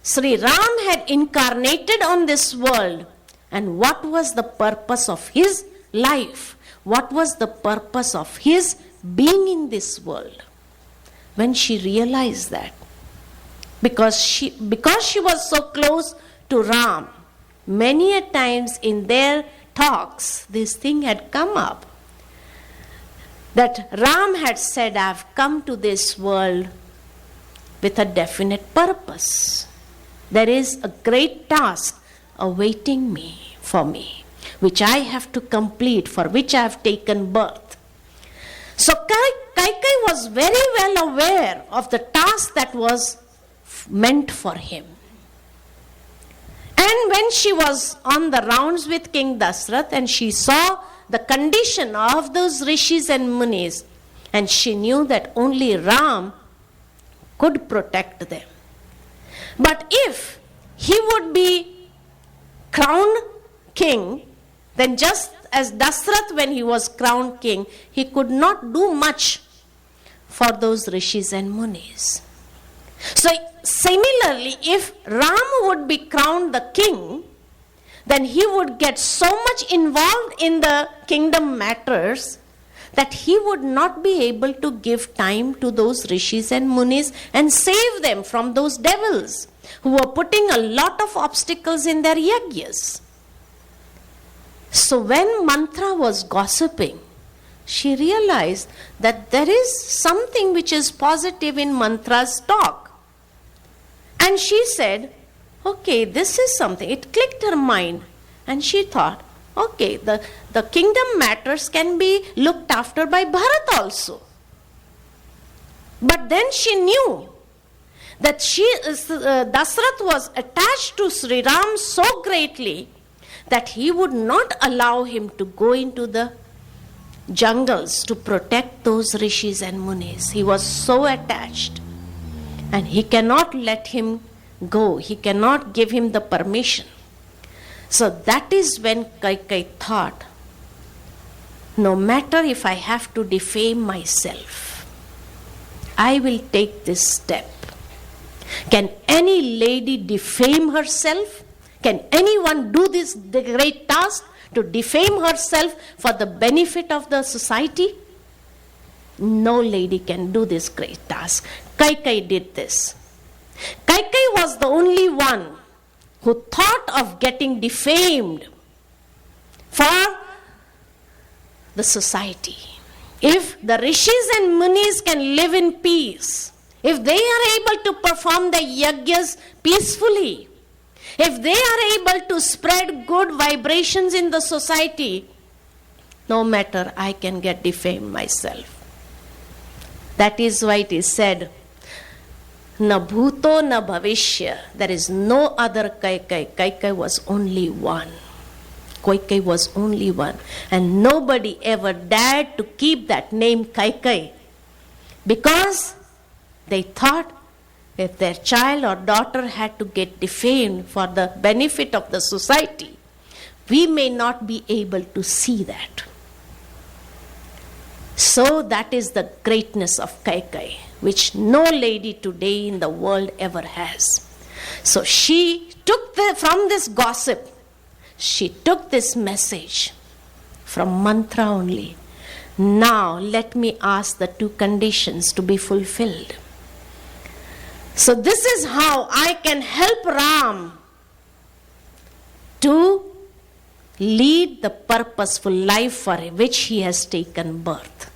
Sri Ram had incarnated on this world and what was the purpose of his life, what was the purpose of his being in this world. When she realized that, because she was so close to Ram, many a times in their talks this thing had come up, that Ram had said, I have come to this world with a definite purpose. There is a great task awaiting me, which I have to complete, for which I have taken birth. So Kaikeyi was very well aware of the task that was meant for him. And when she was on the rounds with King Dashrath and she saw the condition of those rishis and munis, and she knew that only Ram could protect them. But if he would be crowned king, then just as Dashrath when he was crowned king, he could not do much for those rishis and munis. So similarly, if Ram would be crowned the king, then he would get so much involved in the kingdom matters that he would not be able to give time to those rishis and munis and save them from those devils who were putting a lot of obstacles in their yajnas. So when Mantra was gossiping, she realized that there is something which is positive in Mantra's talk. And she said, okay, this is something. It clicked her mind. And she thought, okay, the kingdom matters can be looked after by Bharat also. But then she knew that Dasrath was attached to Sri Ram so greatly that he would not allow him to go into the jungles to protect those rishis and munis. He was so attached. And he cannot let him go. He cannot give him the permission. So that is when Kaikeyi thought, no matter if I have to defame myself, I will take this step. Can any lady defame herself? Can anyone do this great task to defame herself for the benefit of the society? No lady can do this great task. Kaikeyi did this. Kaikeyi was the only one who thought of getting defamed for the society. If the rishis and munis can live in peace, if they are able to perform the yajnas peacefully, if they are able to spread good vibrations in the society, no matter, I can get defamed myself. That is why it is said, na bhuto na bhavishya. There is no other Kaikeyi. Kaikeyi was only one. Kaikeyi was only one. And nobody ever dared to keep that name Kaikeyi, because they thought if their child or daughter had to get defamed for the benefit of the society, we may not be able to see that. So that is the greatness of Kaikeyi, which no lady today in the world ever has. So she took from this gossip, she took this message from mantra only. Now let me ask the two conditions to be fulfilled. So this is how I can help Ram to lead the purposeful life for which he has taken birth.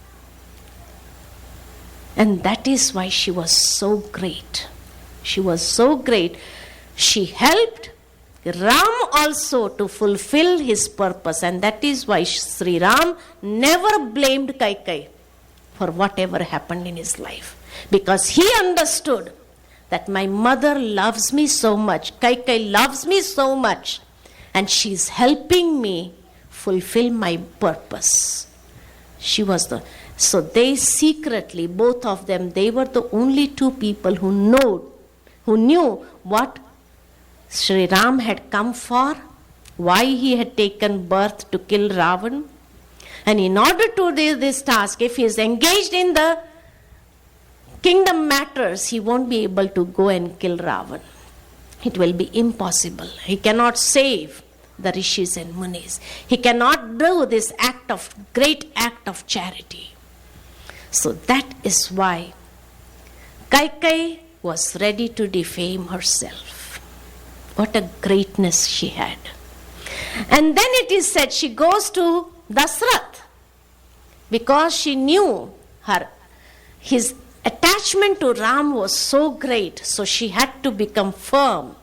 And that is why she was so great. She was so great. She helped Ram also to fulfill his purpose. And that is why Sri Ram never blamed Kaikeyi for whatever happened in his life. Because he understood that my mother loves me so much, Kaikeyi loves me so much, and she is helping me fulfill my purpose. She was the... So they secretly, both of them, they were the only two people who knew what Sri Ram had come for, why he had taken birth to kill Ravan. And in order to do this task, if he is engaged in the kingdom matters, he won't be able to go and kill Ravan. It will be impossible. He cannot save the rishis and munis. He cannot do this great act of charity. So that is why Kaikeyi was ready to defame herself. What a greatness she had. And then it is said she goes to Dasrath because she knew his attachment to Ram was so great, so she had to become firm.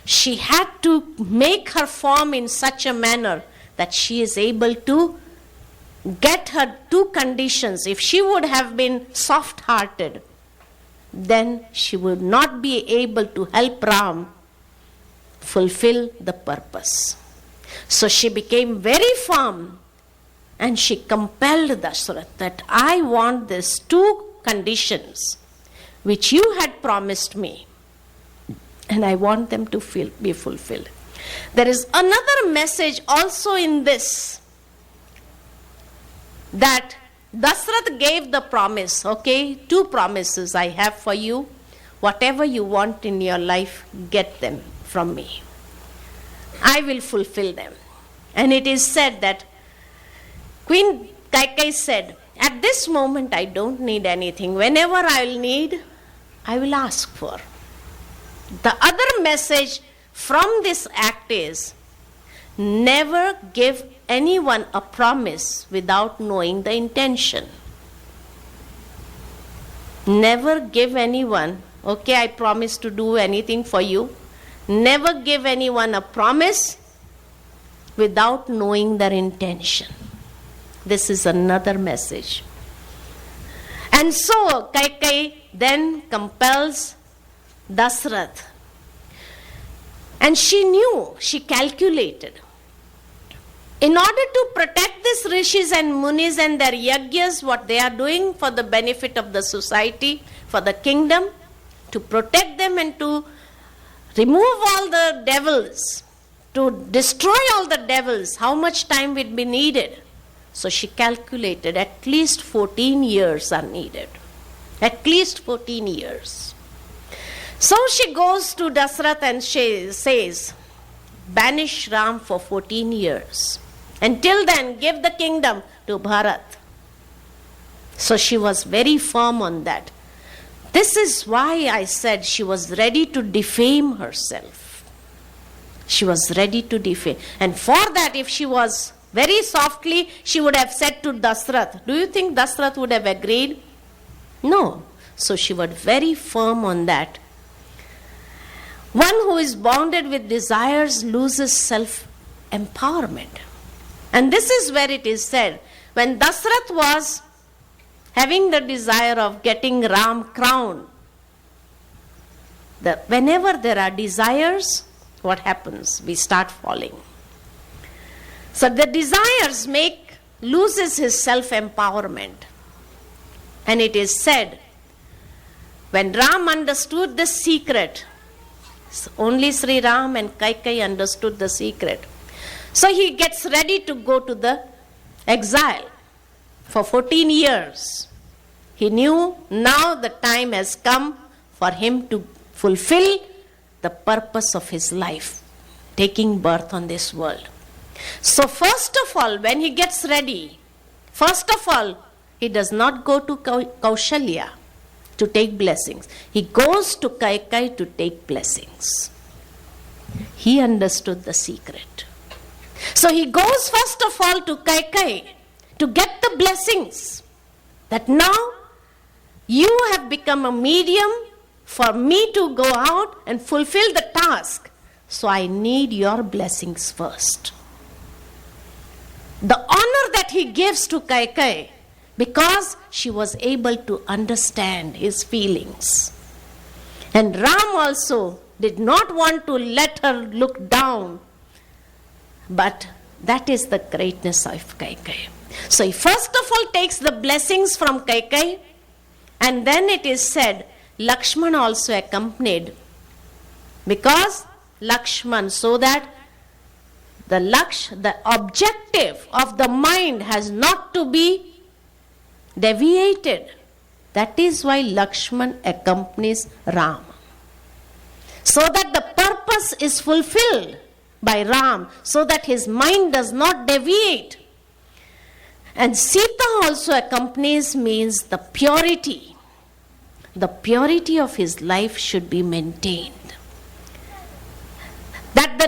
She had to make her form in such a manner that she is able to get her two conditions. If she would have been soft-hearted, then she would not be able to help Ram fulfill the purpose. So she became very firm and she compelled Dashrath that I want these two conditions which you had promised me, and I want them to be fulfilled. There is another message also in this, that Dasrath gave the promise, okay, two promises I have for you. Whatever you want in your life, get them from me. I will fulfill them. And it is said that Queen Kaikeyi said, at this moment I don't need anything. Whenever I will need, I will ask for. The other message from this act is, never give anyone a promise without knowing the intention. Never give anyone, okay, I promise to do anything for you. Never give anyone a promise without knowing their intention. This is another message. And so Kaikeyi then compels Dasrath. And she knew, she calculated. In order to protect these rishis and munis and their yagyas, what they are doing for the benefit of the society, for the kingdom, to protect them and to remove all the devils, to destroy all the devils, how much time would be needed? So she calculated at least 14 years are needed. At least 14 years. So she goes to Dasrath and she says, banish Ram for 14 years. Until then, give the kingdom to Bharat. So she was very firm on that. This is why I said she was ready to defame herself. She was ready to defame. And for that, if she was very softly, she would have said to Dasrath, do you think Dasrath would have agreed? No. So she was very firm on that. One who is bounded with desires loses self-empowerment. And this is where it is said, when Dasrath was having the desire of getting Ram crowned, whenever there are desires, what happens? We start falling. So the desires loses his self-empowerment. And it is said, when Ram understood the secret, only Sri Ram and Kaikeyi understood the secret. So he gets ready to go to the exile for 14 years. He knew now the time has come for him to fulfill the purpose of his life, taking birth on this world. So first of all, when he gets ready, first of all, he does not go to Kaushalya to take blessings. He goes to Kaikeyi to take blessings. He understood the secret. So he goes first of all to Kaikeyi to get the blessings. That now you have become a medium for me to go out and fulfill the task. So I need your blessings first. The honor that he gives to Kaikeyi, because she was able to understand his feelings. And Ram also did not want to let her look down. But that is the greatness of Kaikeyi. So he first of all takes the blessings from Kaikeyi, and then it is said, Lakshman also accompanied. Because Lakshman, so that the objective of the mind has not to be deviated. That is why Lakshman accompanies Ram. So that the purpose is fulfilled by Ram, so that his mind does not deviate. And Sita also accompanies, means the purity. The purity of his life should be maintained. That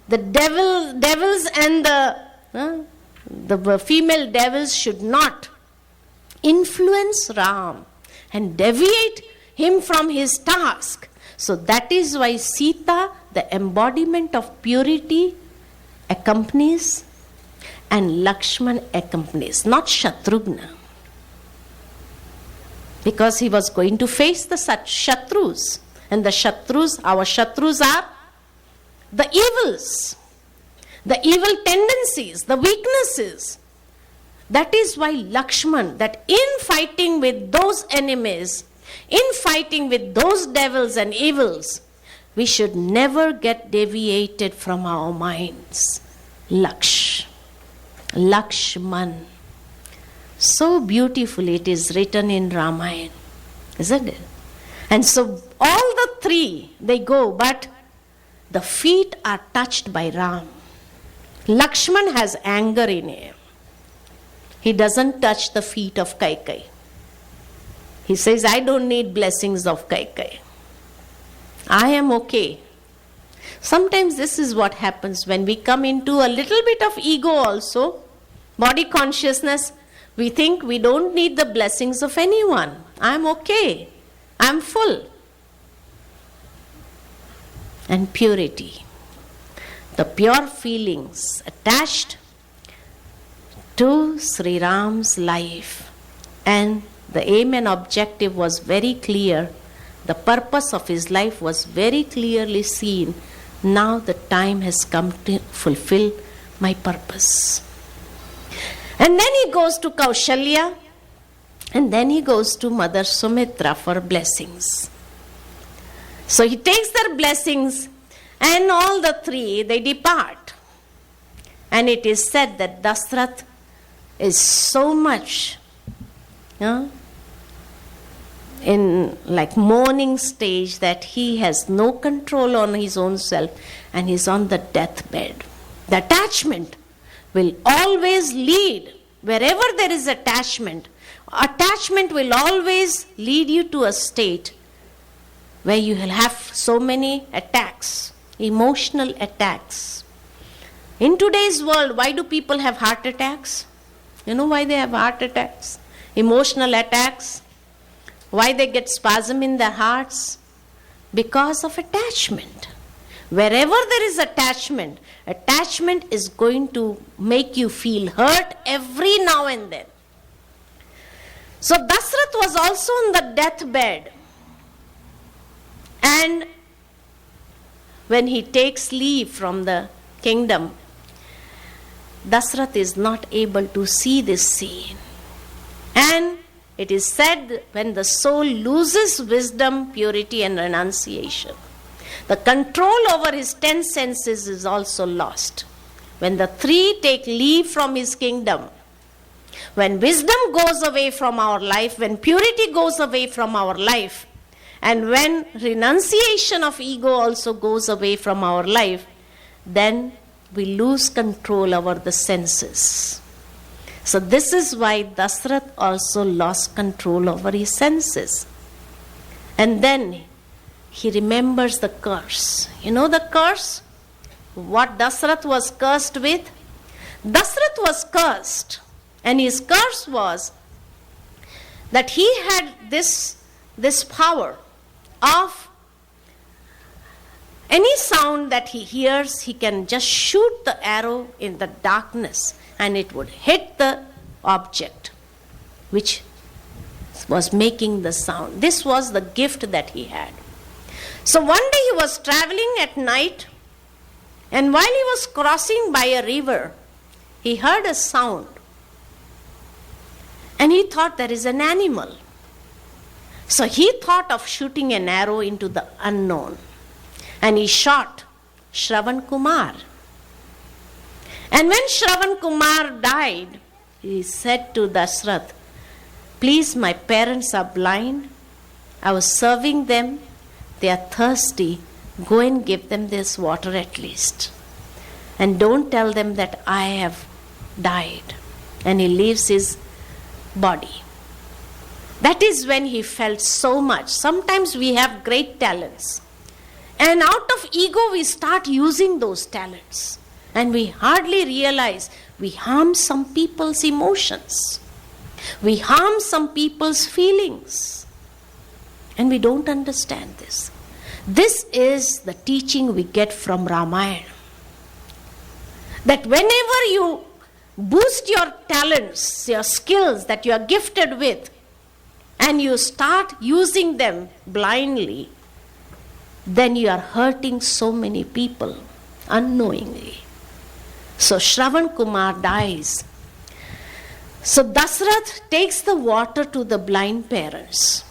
the devils and the female devils should not influence Ram and deviate him from his task. So that is why Sita, the embodiment of purity, accompanies, and Lakshman accompanies, not Shatrughna. Because he was going to face the Shatrus. And the Shatrus, our Shatrus are the evils, the evil tendencies, the weaknesses. That is why Lakshman, that in fighting with those enemies, in fighting with those devils and evils, we should never get deviated from our minds. Lakshman. So beautifully it is written in Ramayana, isn't it? And so all the three, they go, but the feet are touched by Ram. Lakshman has anger in him. he doesn't touch the feet of Kaikai. He says, I don't need blessings of Kaikai. I am okay. Sometimes this is what happens when we come into a little bit of ego also, body consciousness. We think we don't need the blessings of anyone. I'm okay. I'm full. And purity. The pure feelings attached to Sri Ram's life. And the aim and objective was very clear. The purpose of his life was very clearly seen. Now the time has come to fulfill my purpose. And then he goes to Kaushalya, and then he goes to Mother Sumitra for blessings. So he takes their blessings, and all the three, they depart. And it is said that Dasrath is so much in like mourning stage that he has no control on his own self and he's on the deathbed. The attachment will always lead, wherever there is attachment will always lead you to a state where you will have so many attacks, emotional attacks. In today's world, why do people have heart attacks? You know why they have heart attacks? Emotional attacks. Why they get spasm in their hearts? Because of attachment. Wherever there is attachment is going to make you feel hurt every now and then. So Dasrath was also on the deathbed. And when he takes leave from the kingdom, Dasrath is not able to see this scene. And it is said when the soul loses wisdom, purity and renunciation, the control over his 10 senses is also lost. When the three take leave from his kingdom, when wisdom goes away from our life, when purity goes away from our life, and when renunciation of ego also goes away from our life, then we lose control over the senses. So this is why Dasrath also lost control over his senses. And then he remembers the curse. You know the curse? What Dasrath was cursed with? Dasrath was cursed. And his curse was that he had this power of any sound that he hears, he can just shoot the arrow in the darkness and it would hit the object which was making the sound. This was the gift that he had. So one day he was traveling at night, and while he was crossing by a river, he heard a sound. And he thought there is an animal. So he thought of shooting an arrow into the unknown. And he shot Shravan Kumar. And when Shravan Kumar died, he said to Dasrath, please, my parents are blind. I was serving them. They are thirsty. Go and give them this water at least. And don't tell them that I have died. And he leaves his body. That is when he felt so much. Sometimes we have great talents. And out of ego we start using those talents. And we hardly realize we harm some people's emotions. We harm some people's feelings. And we don't understand this. This is the teaching we get from Ramayana. That whenever you boost your talents, your skills that you are gifted with, and you start using them blindly, then you are hurting so many people unknowingly. So Shravan Kumar dies. So Dasrath takes the water to the blind parents.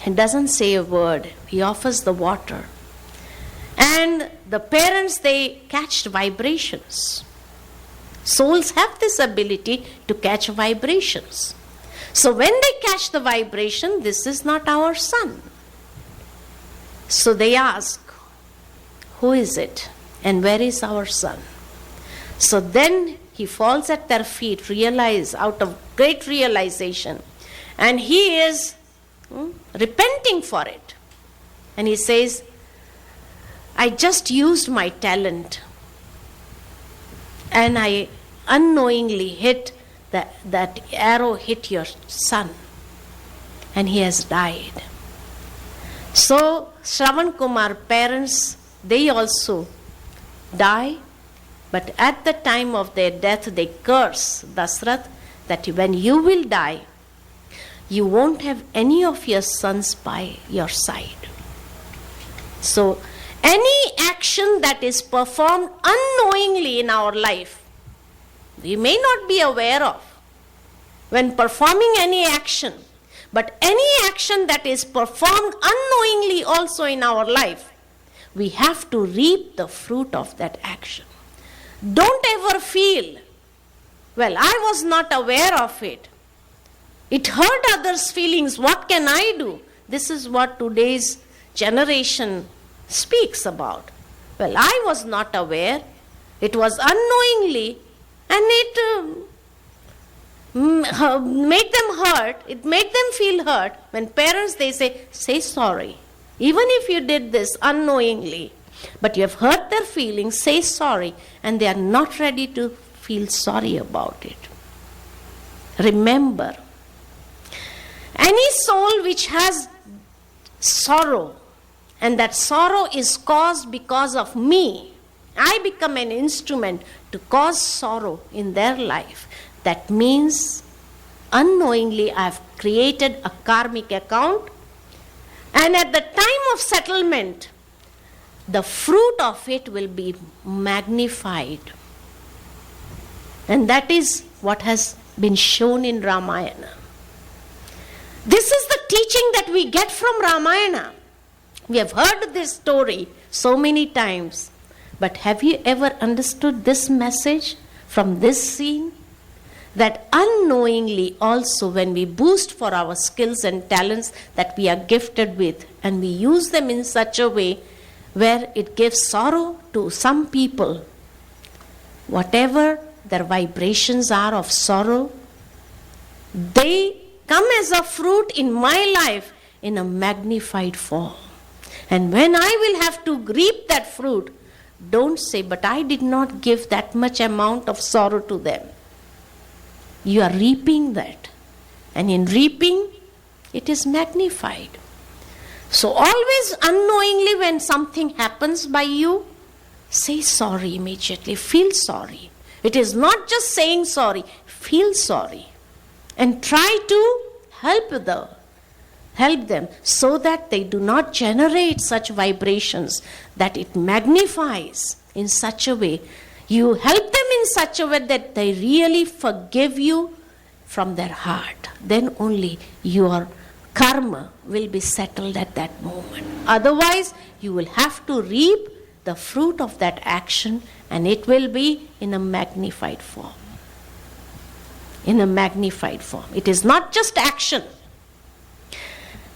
He doesn't say a word. He offers the water. And the parents, they catch vibrations. Souls have this ability to catch vibrations. So when they catch the vibration, this is not our son. So they ask, who is it? And where is our son? So then he falls at their feet, out of great realization. And he is repenting for it. And he says, I just used my talent. And I unknowingly that arrow hit your son. And he has died. So, Shravan Kumar parents, they also die. But at the time of their death, they curse Dasrath that when you will die, you won't have any of your sons by your side. So, any action that is performed unknowingly in our life, we may not be aware of when performing any action, but any action that is performed unknowingly also in our life, we have to reap the fruit of that action. Don't ever feel, well, I was not aware of it. It hurt others' feelings. What can I do? This is what today's generation speaks about. Well, I was not aware. It was unknowingly, and it made them hurt. It made them feel hurt. When parents, they say sorry. Even if you did this unknowingly, but you have hurt their feelings, say sorry, and they are not ready to feel sorry about it. Remember, any soul which has sorrow, and that sorrow is caused because of me, I become an instrument to cause sorrow in their life. That means unknowingly I have created a karmic account, and at the time of settlement, the fruit of it will be magnified. And that is what has been shown in Ramayana. This is the teaching that we get from Ramayana. We have heard this story so many times. But have you ever understood this message from this scene? That unknowingly also, when we boost for our skills and talents that we are gifted with, and we use them in such a way where it gives sorrow to some people, whatever their vibrations are of sorrow, they come as a fruit in my life in a magnified form. And when I will have to reap that fruit, don't say, but I did not give that much amount of sorrow to them. You are reaping that. And in reaping, it is magnified. So always unknowingly when something happens by you, say sorry immediately. Feel sorry. It is not just saying sorry. Feel sorry. And try to help them so that they do not generate such vibrations, that it magnifies in such a way. You help them in such a way that they really forgive you from their heart. Then only your karma will be settled at that moment. Otherwise, you will have to reap the fruit of that action, and it will be in a magnified form. In a magnified form. It is not just action.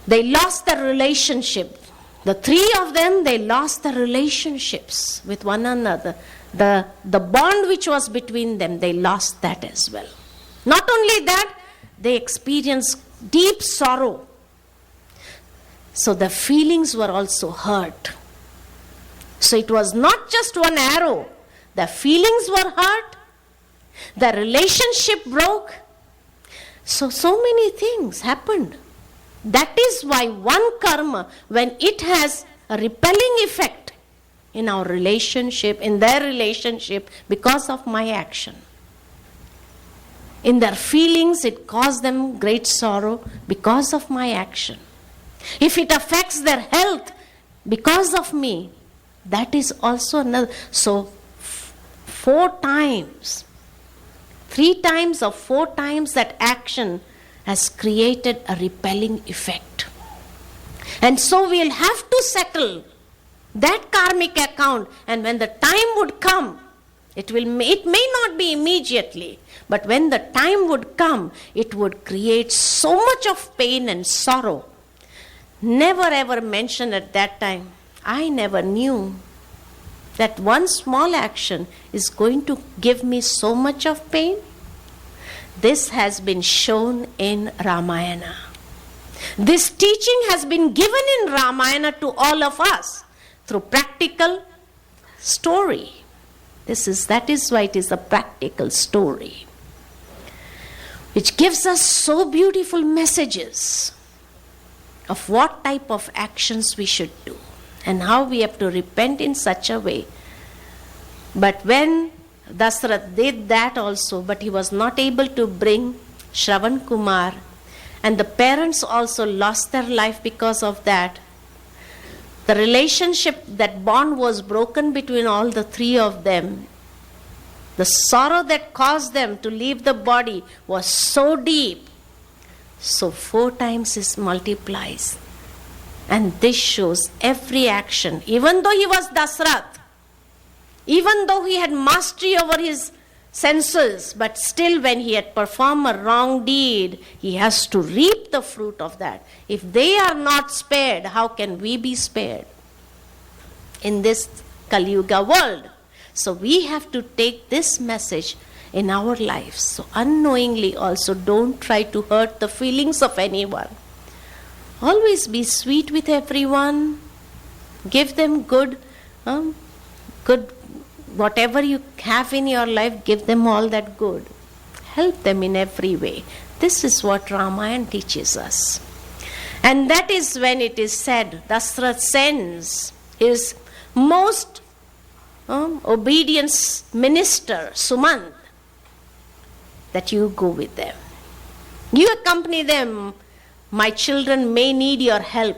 They lost their relationship. The three of them, they lost their relationships with one another. The bond which was between them, they lost that as well. Not only that, they experienced deep sorrow. So the feelings were also hurt. So it was not just one arrow. The feelings were hurt. The relationship broke. So many things happened. That is why one karma, when it has a repelling effect in our relationship, in their relationship, because of my action. In their feelings, it caused them great sorrow because of my action. If it affects their health because of me, that is also another. So 4 times, 3 times or 4 times that action has created a repelling effect. And so we'll have to settle that karmic account, and when the time would come, it may not be immediately, but when the time would come, it would create so much of pain and sorrow. Never ever mention at that time, I never knew. that one small action is going to give me so much of pain? This has been shown in Ramayana. This teaching has been given in Ramayana to all of us through practical story. That is why it is a practical story, which gives us so beautiful messages of what type of actions we should do and how we have to repent in such a way. But when Dasarath did that also, but he was not able to bring Shravan Kumar, and the parents also lost their life because of that. The relationship, that bond was broken between all the three of them. The sorrow that caused them to leave the body was so deep. So 4 times it multiplies. And this shows every action, even though he was Dasarath, even though he had mastery over his senses, but still when he had performed a wrong deed, he has to reap the fruit of that. If they are not spared, how can we be spared in this Kali Yuga world? So we have to take this message in our lives. So unknowingly also, don't try to hurt the feelings of anyone. Always be sweet with everyone. Give them good, whatever you have in your life, give them all that good. Help them in every way. This is what Ramayana teaches us. And that is when it is said, Dasarath sends his most obedience minister, Sumant, that you go with them. You accompany them. My children may need your help.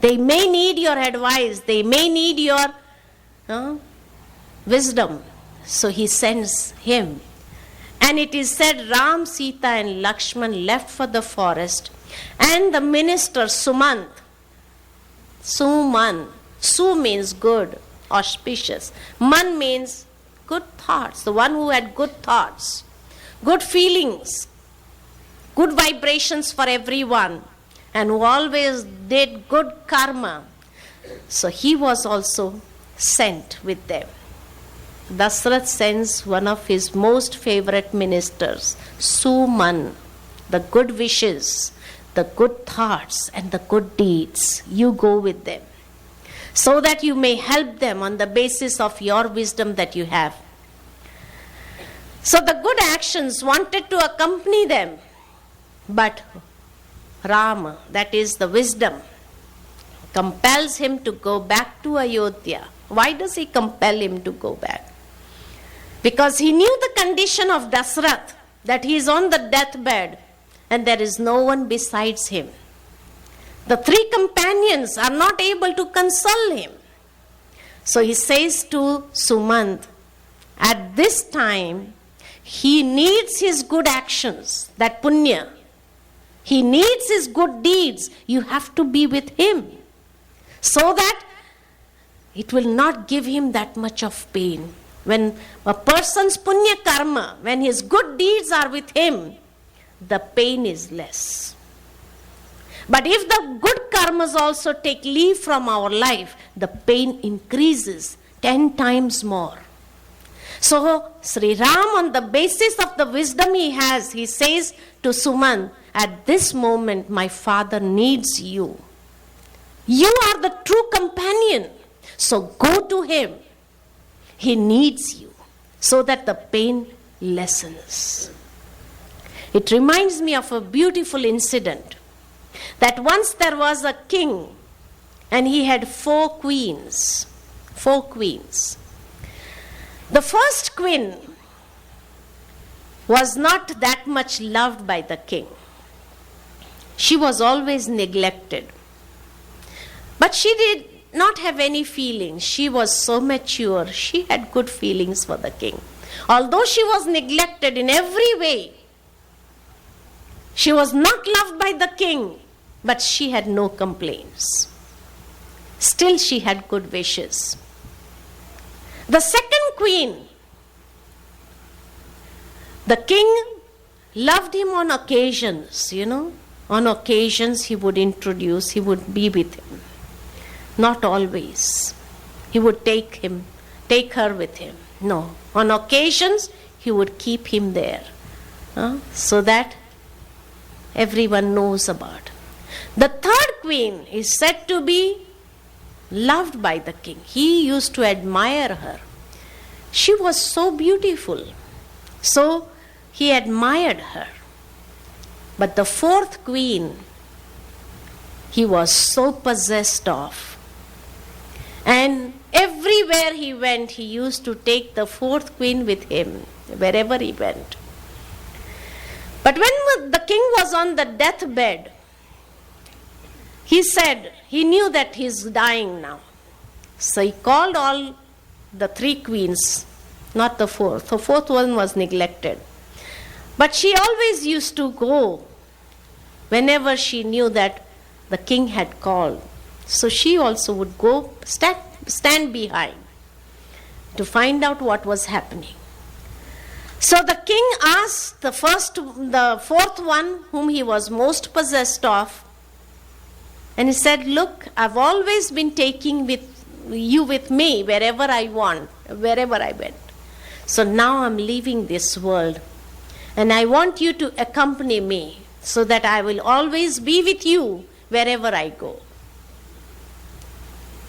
They may need your advice. They may need your wisdom. So he sends him. And it is said Ram, Sita and Lakshman left for the forest. And the minister Sumant, Su means good, auspicious. Man means good thoughts. The one who had good thoughts, good feelings, good vibrations for everyone, and who always did good karma. So he was also sent with them. Dasarath sends one of his most favorite ministers, Suman, the good wishes, the good thoughts and the good deeds. You go with them so that you may help them on the basis of your wisdom that you have. So the good actions wanted to accompany them, but Rama, that is the wisdom, compels him to go back to Ayodhya. Why does he compel him to go back? Because he knew the condition of Dasarath, that he is on the deathbed and there is no one besides him. The 3 companions are not able to console him. So he says to Sumant, at this time, he needs his good actions, that punya. He needs his good deeds. You have to be with him so that it will not give him that much of pain. When a person's punya karma, when his good deeds are with him, the pain is less. But if the good karmas also take leave from our life, the pain increases 10 times more. So Sri Ram, on the basis of the wisdom he has, he says to Suman, at this moment my father needs you. You are the true companion. So go to him. He needs you so that the pain lessens. It reminds me of a beautiful incident that once there was a king and he had 4 queens. 4 queens. The first queen was not that much loved by the king. She was always neglected. But she did not have any feelings. She was so mature. She had good feelings for the king. Although she was neglected in every way, she was not loved by the king, but she had no complaints. Still she had good wishes. The second queen, the king loved him on occasions, On occasions he would introduce, he would be with him. Not always. He would take him take her with him. No. On occasions, he would keep him there, so that everyone knows about. The third queen is said to be loved by the king. He used to admire her. She was so beautiful. So he admired her. But the fourth queen, he was so possessed of. And everywhere he went, he used to take the fourth queen with him, wherever he went. But when the king was on the deathbed, he said, he knew that he's dying now. So he called all the three queens, not the fourth. The fourth one was neglected. But she always used to go whenever she knew that the king had called. So she also would go stand behind to find out what was happening. So the king asked the fourth one, whom he was most possessed of, and he said, look, I've always been taking you with me wherever I went. So now I'm leaving this world, and I want you to accompany me so that I will always be with you wherever I go.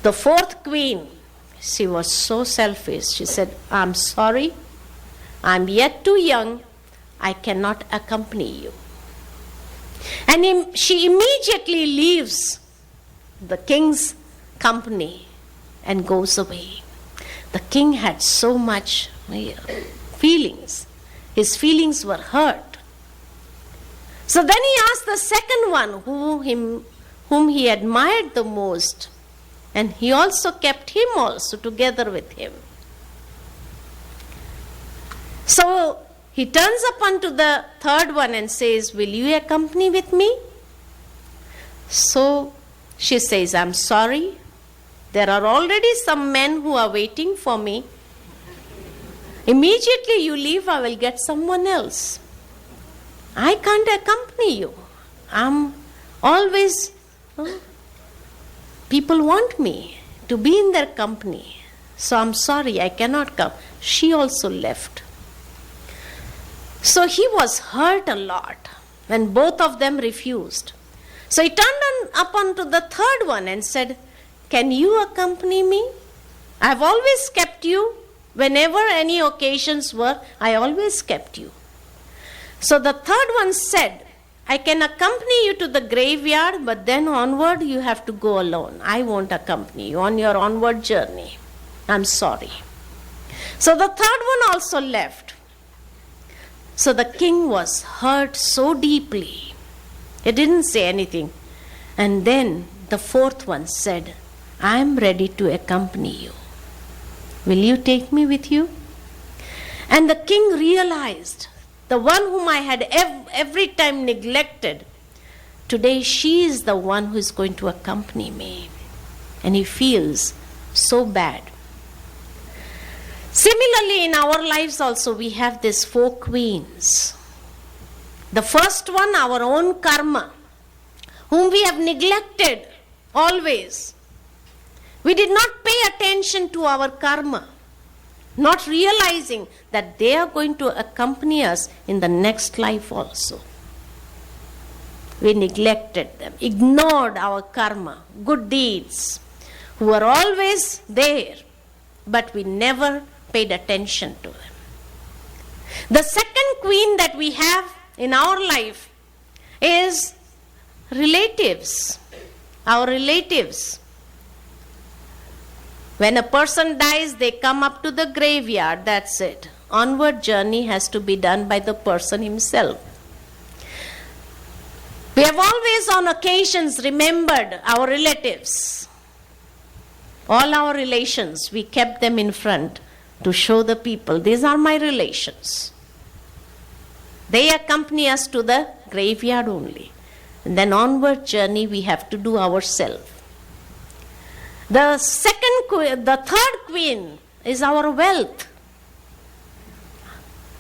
The fourth queen, she was so selfish. She said, I'm sorry, I'm yet too young, I cannot accompany you. And she immediately leaves the king's company and goes away. The king had so much feelings. His feelings were hurt. So then he asked the second one, whom he admired the most, and he also kept him also together with him. So he turns up unto the third one and says, will you accompany with me? So she says, I'm sorry, there are already some men who are waiting for me. Immediately you leave, I will get someone else. I can't accompany you. I'm always, people want me to be in their company. So I'm sorry, I cannot come. She also left. So he was hurt a lot when both of them refused. So he turned up onto the third one and said, can you accompany me? I've always kept you. Whenever any occasions were, I always kept you. So the third one said, I can accompany you to the graveyard, but then onward you have to go alone. I won't accompany you on your onward journey. I'm sorry. So the third one also left. So the king was hurt so deeply. He didn't say anything. And then the fourth one said, I am ready to accompany you. Will you take me with you? And the king realized, the one whom I had every time neglected, today she is the one who is going to accompany me. And he feels so bad. Similarly, in our lives also, we have these four queens. The first one, our own karma, whom we have neglected always. We did not pay attention to our karma, not realizing that they are going to accompany us in the next life also. We neglected them, ignored our karma, good deeds, who were always there, but we never paid attention to them. The second queen that we have in our life is relatives, our relatives. When a person dies, they come up to the graveyard, that's it. Onward journey has to be done by the person himself. We have always on occasions remembered our relatives. All our relations, we kept them in front to show the people, these are my relations. They accompany us to the graveyard only. And then onward journey we have to do ourselves. The third queen is our wealth.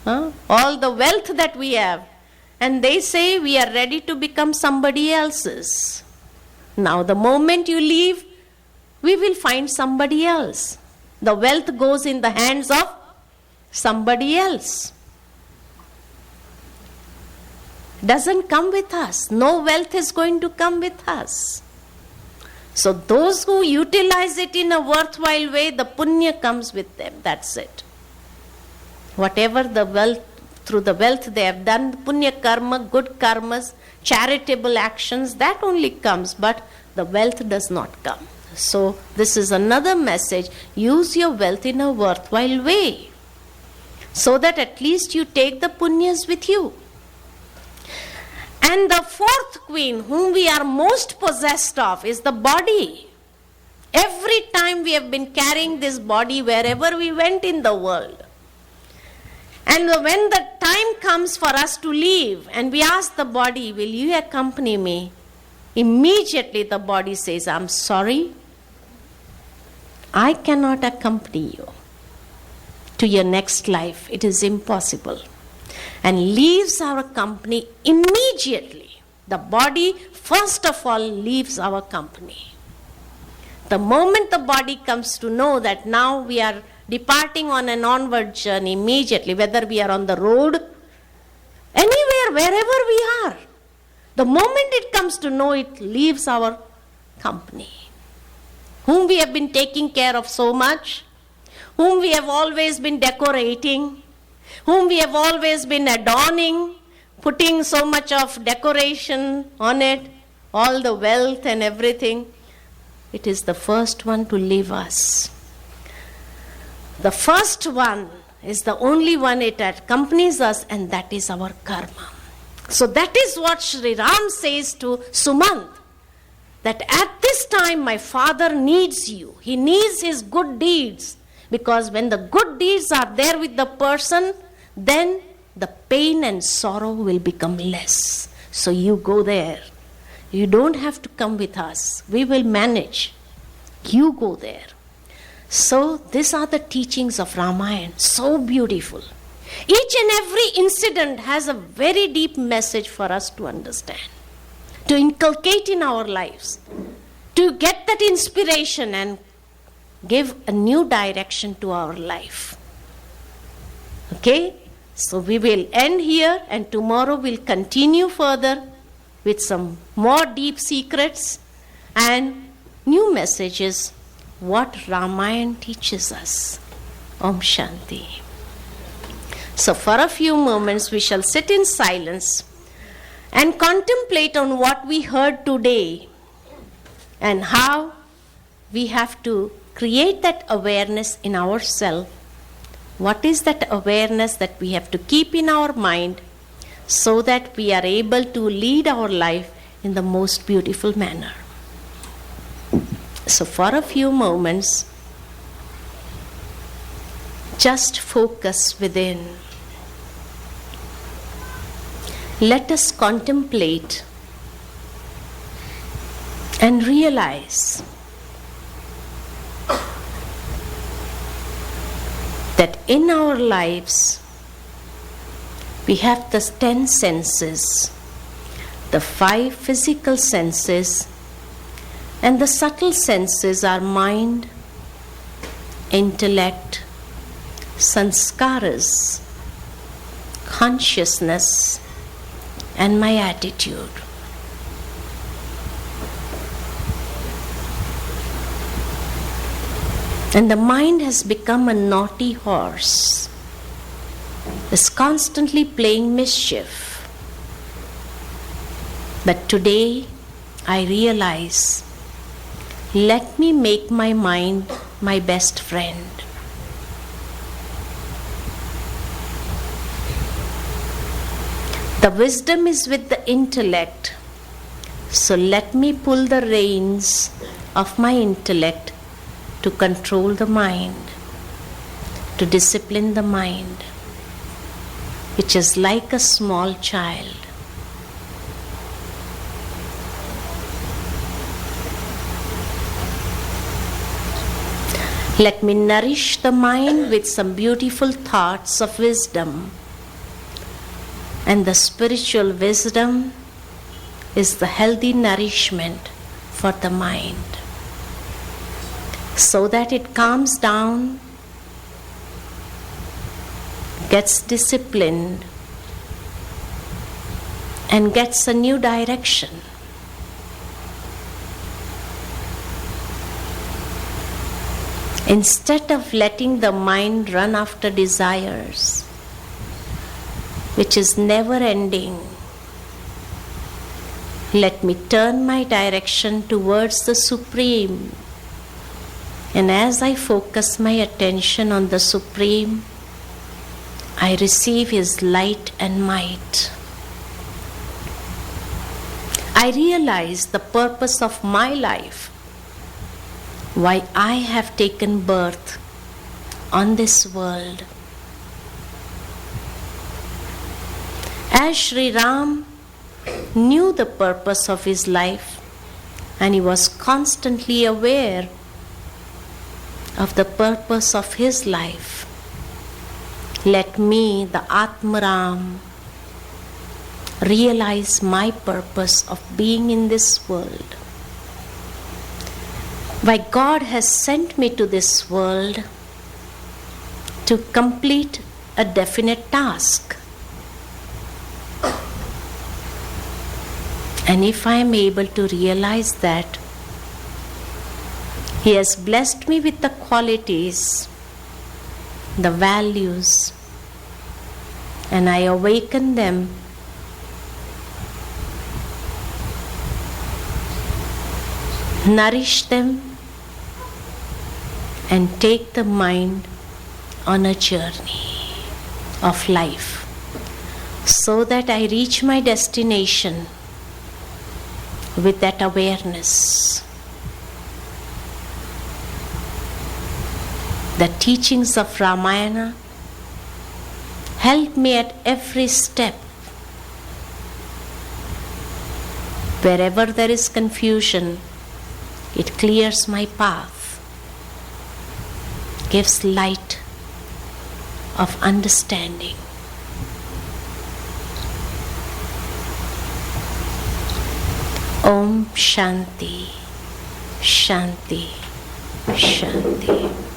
All the wealth that we have. And they say we are ready to become somebody else's. Now the moment you leave, we will find somebody else. the wealth goes in the hands of somebody else. Doesn't come with us. No wealth is going to come with us. So those who utilize it in a worthwhile way, the punya comes with them. That's it. Whatever the wealth, through the wealth they have done, punya karma, good karmas, charitable actions, that only comes, but the wealth does not come. So this is another message. Use your wealth in a worthwhile way, so that at least you take the punyas with you. And the fourth queen, whom we are most possessed of, is the body. Every time we have been carrying this body wherever we went in the world. And when the time comes for us to leave, and we ask the body, will you accompany me? Immediately the body says, I'm sorry, I cannot accompany you to your next life. It is impossible. And leaves our company immediately. The body, first of all, leaves our company. The moment the body comes to know that now we are departing on an onward journey, immediately, whether we are on the road, anywhere, wherever we are, the moment it comes to know, it leaves our company. Whom we have been taking care of so much, whom we have always been decorating, whom we have always been adorning, putting so much of decoration on it, all the wealth and everything. It is the first one to leave us. The first one is the only one it accompanies us, and that is our karma. So that is what Sri Ram says to Sumant, that at this time my father needs you. He needs his good deeds, because when the good deeds are there with the person, then the pain and sorrow will become less. So you go there. You don't have to come with us. We will manage. You go there. So these are the teachings of Ramayana. So beautiful. Each and every incident has a very deep message for us to understand, to inculcate in our lives, to get that inspiration and give a new direction to our life. Okay? So we will end here, and tomorrow we'll continue further with some more deep secrets and new messages, what Ramayana teaches us. Om Shanti. So for a few moments we shall sit in silence and contemplate on what we heard today and how we have to create that awareness in ourselves. What is that awareness that we have to keep in our mind so that we are able to lead our life in the most beautiful manner? So for a few moments, just focus within. Let us contemplate and realize that in our lives we have the 10 senses, the 5 physical senses, and the subtle senses are mind, intellect, sanskaras, consciousness, and my attitude. And the mind has become a naughty horse, is constantly playing mischief. But today I realize, let me make my mind my best friend. The wisdom is with the intellect, so let me pull the reins of my intellect to control the mind, to discipline the mind, which is like a small child. Let me nourish the mind with some beautiful thoughts of wisdom. And the spiritual wisdom is the healthy nourishment for the mind. so that it calms down, gets disciplined, and gets a new direction. Instead of letting the mind run after desires, which is never ending, let me turn my direction towards the Supreme. And as I focus my attention on the Supreme, I receive His light and might. I realize the purpose of my life, why I have taken birth on this world. As Sri Ram knew the purpose of his life, and he was constantly aware of the purpose of his life, let me, the Atmaram, realize my purpose of being in this world. Why God has sent me to this world to complete a definite task. And if I am able to realize that, He has blessed me with the qualities, the values, and I awaken them, nourish them, and take the mind on a journey of life so that I reach my destination with that awareness. The teachings of Ramayana help me at every step. Wherever there is confusion, it clears my path, gives light of understanding. Om Shanti, Shanti, Shanti.